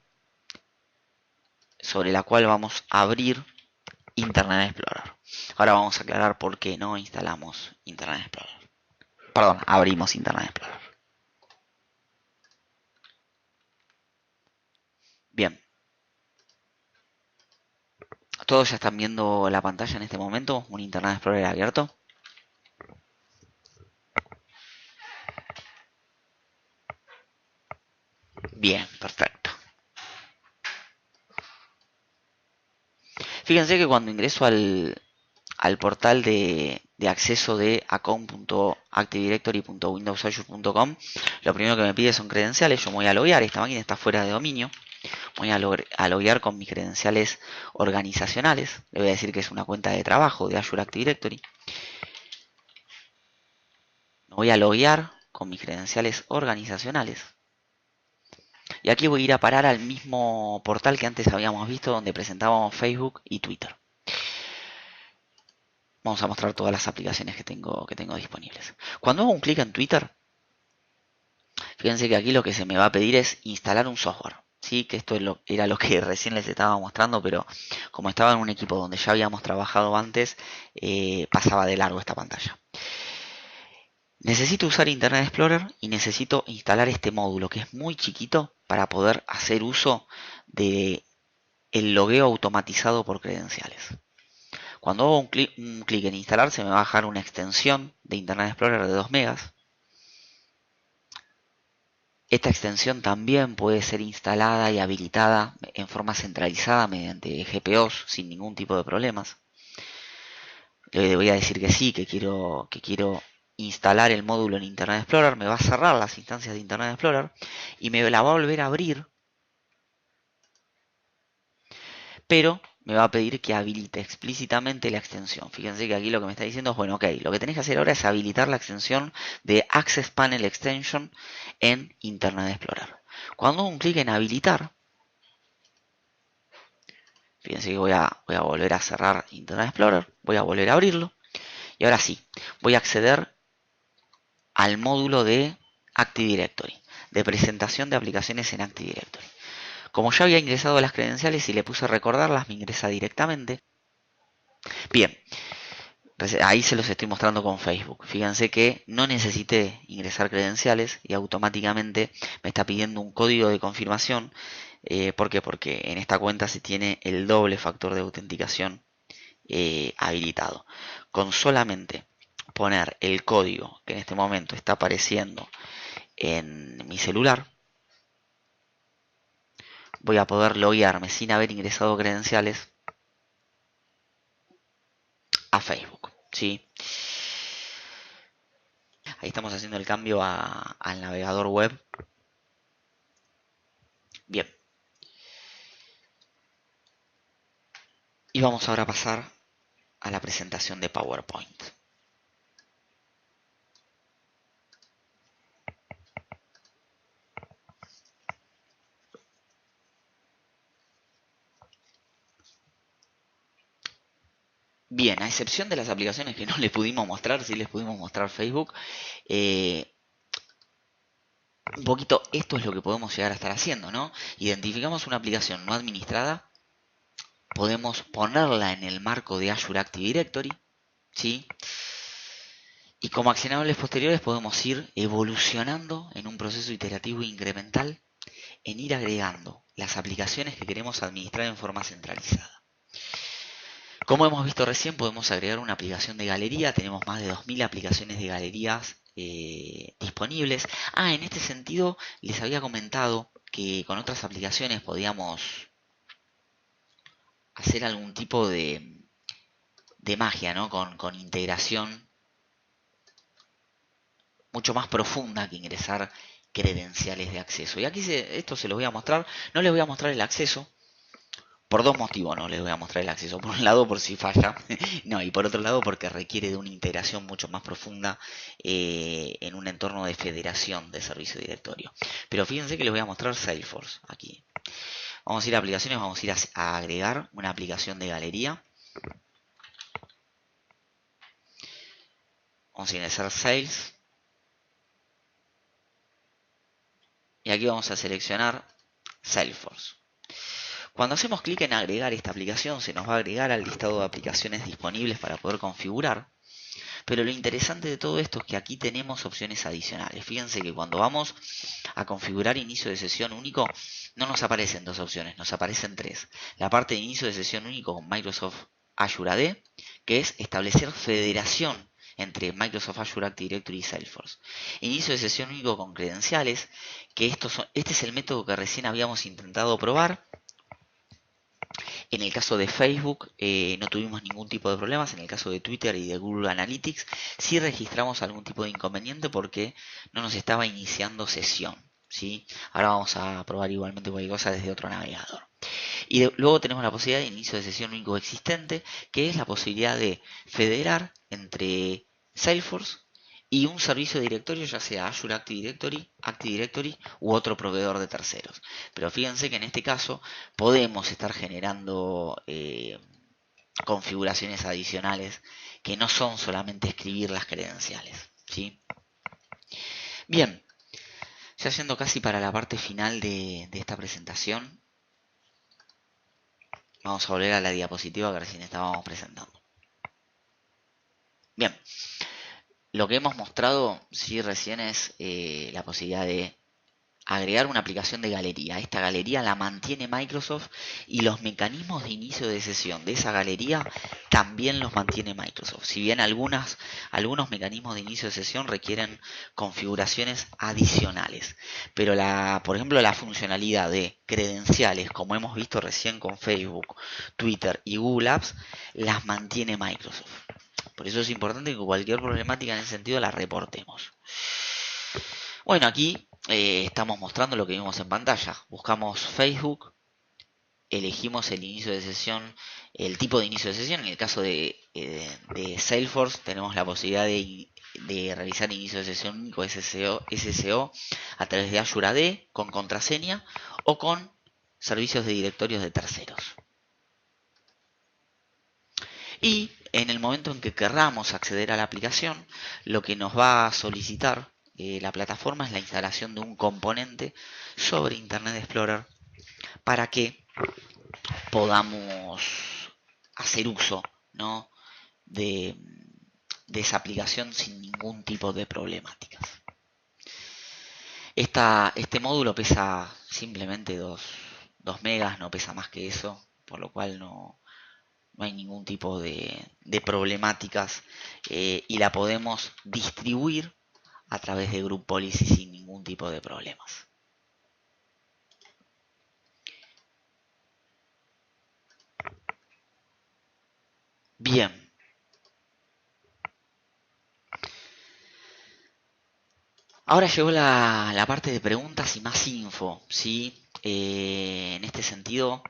sobre la cual vamos a abrir Internet Explorer. Ahora vamos a aclarar por qué no instalamos Internet Explorer. Perdón, abrimos Internet Explorer. Bien. Todos ya están viendo la pantalla en este momento, un Internet Explorer abierto. Bien, perfecto. Fíjense que cuando ingreso al portal de acceso de account.activedirectory.windowsazure.com, lo primero que me pide son credenciales. Yo me voy a loguear, esta máquina está fuera de dominio. Voy a loguear con mis credenciales organizacionales. Le voy a decir que es una cuenta de trabajo de Azure Active Directory. Me voy a loguear con mis credenciales organizacionales. Y aquí voy a ir a parar al mismo portal que antes habíamos visto, donde presentábamos Facebook y Twitter. Vamos a mostrar todas las aplicaciones que tengo disponibles. Cuando hago un clic en Twitter, fíjense que aquí lo que se me va a pedir es instalar un software. Sí, que esto era lo que recién les estaba mostrando, pero como estaba en un equipo donde ya habíamos trabajado antes, pasaba de largo esta pantalla. Necesito usar Internet Explorer y necesito instalar este módulo que es muy chiquito para poder hacer uso de el logueo automatizado por credenciales. Cuando hago un clic en instalar, se me va a bajar una extensión de Internet Explorer de 2 megas. Esta extensión también puede ser instalada y habilitada en forma centralizada mediante GPOs sin ningún tipo de problemas. Le voy a decir que sí, que quiero instalar el módulo en Internet Explorer. Me va a cerrar las instancias de Internet Explorer y me la va a volver a abrir, pero me va a pedir que habilite explícitamente la extensión. Fíjense que aquí lo que me está diciendo es, bueno, ok, lo que tenés que hacer ahora es habilitar la extensión de Access Panel Extension en Internet Explorer. Cuando hago un clic en habilitar, fíjense que voy a volver a cerrar Internet Explorer, voy a volver a abrirlo, y ahora sí, voy a acceder al módulo de Active Directory, de presentación de aplicaciones en Active Directory. Como ya había ingresado las credenciales y le puse a recordarlas, me ingresa directamente. Bien, ahí se los estoy mostrando con Facebook. Fíjense que no necesité ingresar credenciales y automáticamente me está pidiendo un código de confirmación. ¿Por qué? Porque en esta cuenta se tiene el doble factor de autenticación habilitado. Con solamente poner el código que en este momento está apareciendo en mi celular, voy a poder loguearme sin haber ingresado credenciales a Facebook. ¿Sí? Ahí estamos haciendo el cambio al navegador web. Bien. Y vamos ahora a pasar a la presentación de PowerPoint. Bien, a excepción de las aplicaciones que no les pudimos mostrar, sí les pudimos mostrar Facebook, un poquito esto es lo que podemos llegar a estar haciendo, ¿no? Identificamos una aplicación no administrada, podemos ponerla en el marco de Azure Active Directory, ¿sí? Y como accionables posteriores podemos ir evolucionando en un proceso iterativo e incremental en ir agregando las aplicaciones que queremos administrar en forma centralizada. Como hemos visto recién, podemos agregar una aplicación de galería. Tenemos más de 2000 aplicaciones de galerías disponibles. En este sentido, les había comentado que con otras aplicaciones podíamos hacer algún tipo de magia, ¿no? Con integración mucho más profunda que ingresar credenciales de acceso. Y aquí esto se lo voy a mostrar. No les voy a mostrar el acceso. Por dos motivos no les voy a mostrar el acceso. Por un lado, por si falla. No, y por otro lado, porque requiere de una integración mucho más profunda en un entorno de federación de servicio directorio. Pero fíjense que les voy a mostrar Salesforce aquí. Vamos a ir a aplicaciones, vamos a ir a agregar una aplicación de galería. Vamos a ingresar Sales. Y aquí vamos a seleccionar Salesforce. Cuando hacemos clic en agregar esta aplicación, se nos va a agregar al listado de aplicaciones disponibles para poder configurar. Pero lo interesante de todo esto es que aquí tenemos opciones adicionales. Fíjense que cuando vamos a configurar inicio de sesión único, no nos aparecen dos opciones, nos aparecen tres. La parte de inicio de sesión único con Microsoft Azure AD, que es establecer federación entre Microsoft Azure Active Directory y Salesforce. Inicio de sesión único con credenciales, que este es el método que recién habíamos intentado probar. En el caso de Facebook no tuvimos ningún tipo de problemas. En el caso de Twitter y de Google Analytics sí registramos algún tipo de inconveniente porque no nos estaba iniciando sesión, ¿sí? Ahora vamos a probar igualmente cualquier cosa desde otro navegador. Y luego tenemos la posibilidad de inicio de sesión único existente, que es la posibilidad de federar entre Salesforce y un servicio de directorio, ya sea Azure Active Directory u otro proveedor de terceros. Pero fíjense que en este caso podemos estar generando configuraciones adicionales que no son solamente escribir las credenciales, ¿sí? Bien, ya yendo casi para la parte final de esta presentación, vamos a volver a la diapositiva que recién estábamos presentando. Bien, lo que hemos mostrado sí recién es la posibilidad de agregar una aplicación de galería. Esta galería la mantiene Microsoft y los mecanismos de inicio de sesión de esa galería también los mantiene Microsoft. Si bien algunos mecanismos de inicio de sesión requieren configuraciones adicionales. Pero por ejemplo la funcionalidad de credenciales, como hemos visto recién con Facebook, Twitter y Google Apps, las mantiene Microsoft. Por eso es importante que cualquier problemática en ese sentido la reportemos. Bueno, aquí estamos mostrando lo que vimos en pantalla. Buscamos Facebook, elegimos el inicio de sesión, el tipo de inicio de sesión. En el caso de Salesforce tenemos la posibilidad de realizar inicio de sesión único SSO a través de Azure AD con contraseña o con servicios de directorios de terceros. Y en el momento en que querramos acceder a la aplicación, lo que nos va a solicitar la plataforma es la instalación de un componente sobre Internet Explorer para que podamos hacer uso, ¿no?, de esa aplicación sin ningún tipo de problemáticas. Este módulo pesa simplemente 2 megas, no pesa más que eso, por lo cual no hay ningún tipo de problemáticas y la podemos distribuir a través de Group Policy sin ningún tipo de problemas. Bien. Ahora llegó la parte de preguntas y más info, ¿sí? En este sentido,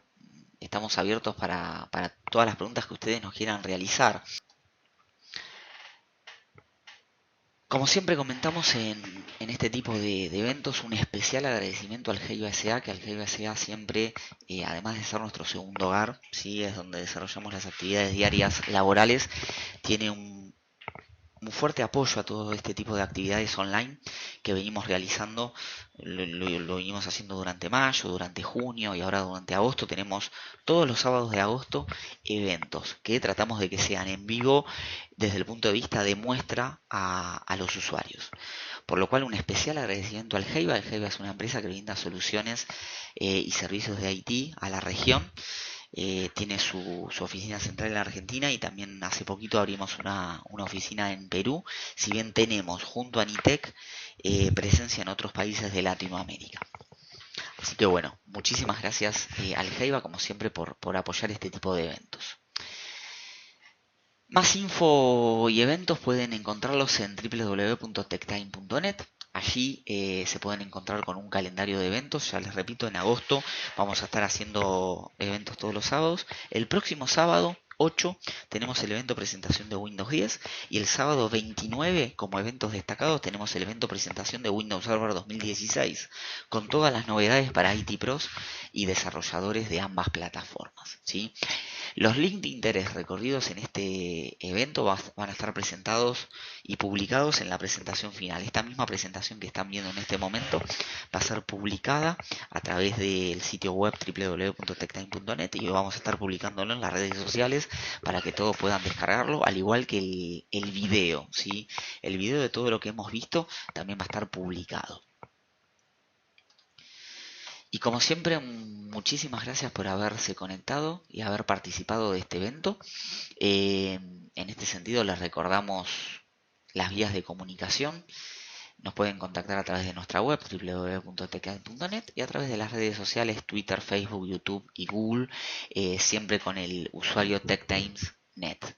estamos abiertos para todas las preguntas que ustedes nos quieran realizar. Como siempre comentamos en este tipo de eventos, un especial agradecimiento al GEIO SA, que al GEIO SA siempre, además de ser nuestro segundo hogar, ¿sí?, es donde desarrollamos las actividades diarias laborales, tiene un fuerte apoyo a todo este tipo de actividades online que venimos realizando, lo venimos haciendo durante mayo, durante junio y ahora durante agosto. Tenemos todos los sábados de agosto eventos que tratamos de que sean en vivo desde el punto de vista de muestra a los usuarios. Por lo cual un especial agradecimiento al Geiba. El Geiba es una empresa que brinda soluciones y servicios de IT a la región. Tiene su oficina central en la Argentina y también hace poquito abrimos una oficina en Perú, si bien tenemos junto a Nitec presencia en otros países de Latinoamérica. Así que bueno, muchísimas gracias al Geiba como siempre por apoyar este tipo de eventos. Más info y eventos pueden encontrarlos en www.techtime.net. Allí se pueden encontrar con un calendario de eventos. Ya les repito, en agosto vamos a estar haciendo eventos todos los sábados. El próximo sábado 8 tenemos el evento presentación de Windows 10 y el sábado 29 como eventos destacados tenemos el evento presentación de Windows Server 2016 con todas las novedades para IT Pros y desarrolladores de ambas plataformas, ¿sí? Los links de interés recorridos en este evento van a estar presentados y publicados en la presentación final. Esta misma presentación que están viendo en este momento va a ser publicada a través del sitio web www.techtime.net y vamos a estar publicándolo en las redes sociales para que todos puedan descargarlo, al igual que el video, ¿sí? El video de todo lo que hemos visto también va a estar publicado. Y como siempre, muchísimas gracias por haberse conectado y haber participado de este evento. En este sentido, les recordamos las vías de comunicación. Nos pueden contactar a través de nuestra web www.techtime.net y a través de las redes sociales Twitter, Facebook, YouTube y Google, siempre con el usuario TechTimesNet.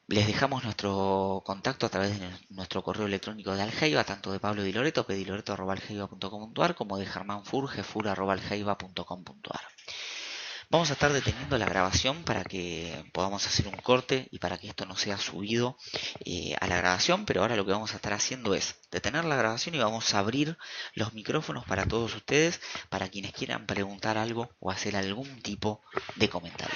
Les dejamos nuestro contacto a través de nuestro correo electrónico de Algeiba, tanto de Pablo Di Loreto, pdiloreto@algeiba.com.ar, como de Germán Fur, gefur@algeiba.com.ar. Vamos a estar deteniendo la grabación para que podamos hacer un corte y para que esto no sea subido a la grabación, pero ahora lo que vamos a estar haciendo es detener la grabación y vamos a abrir los micrófonos para todos ustedes, para quienes quieran preguntar algo o hacer algún tipo de comentario.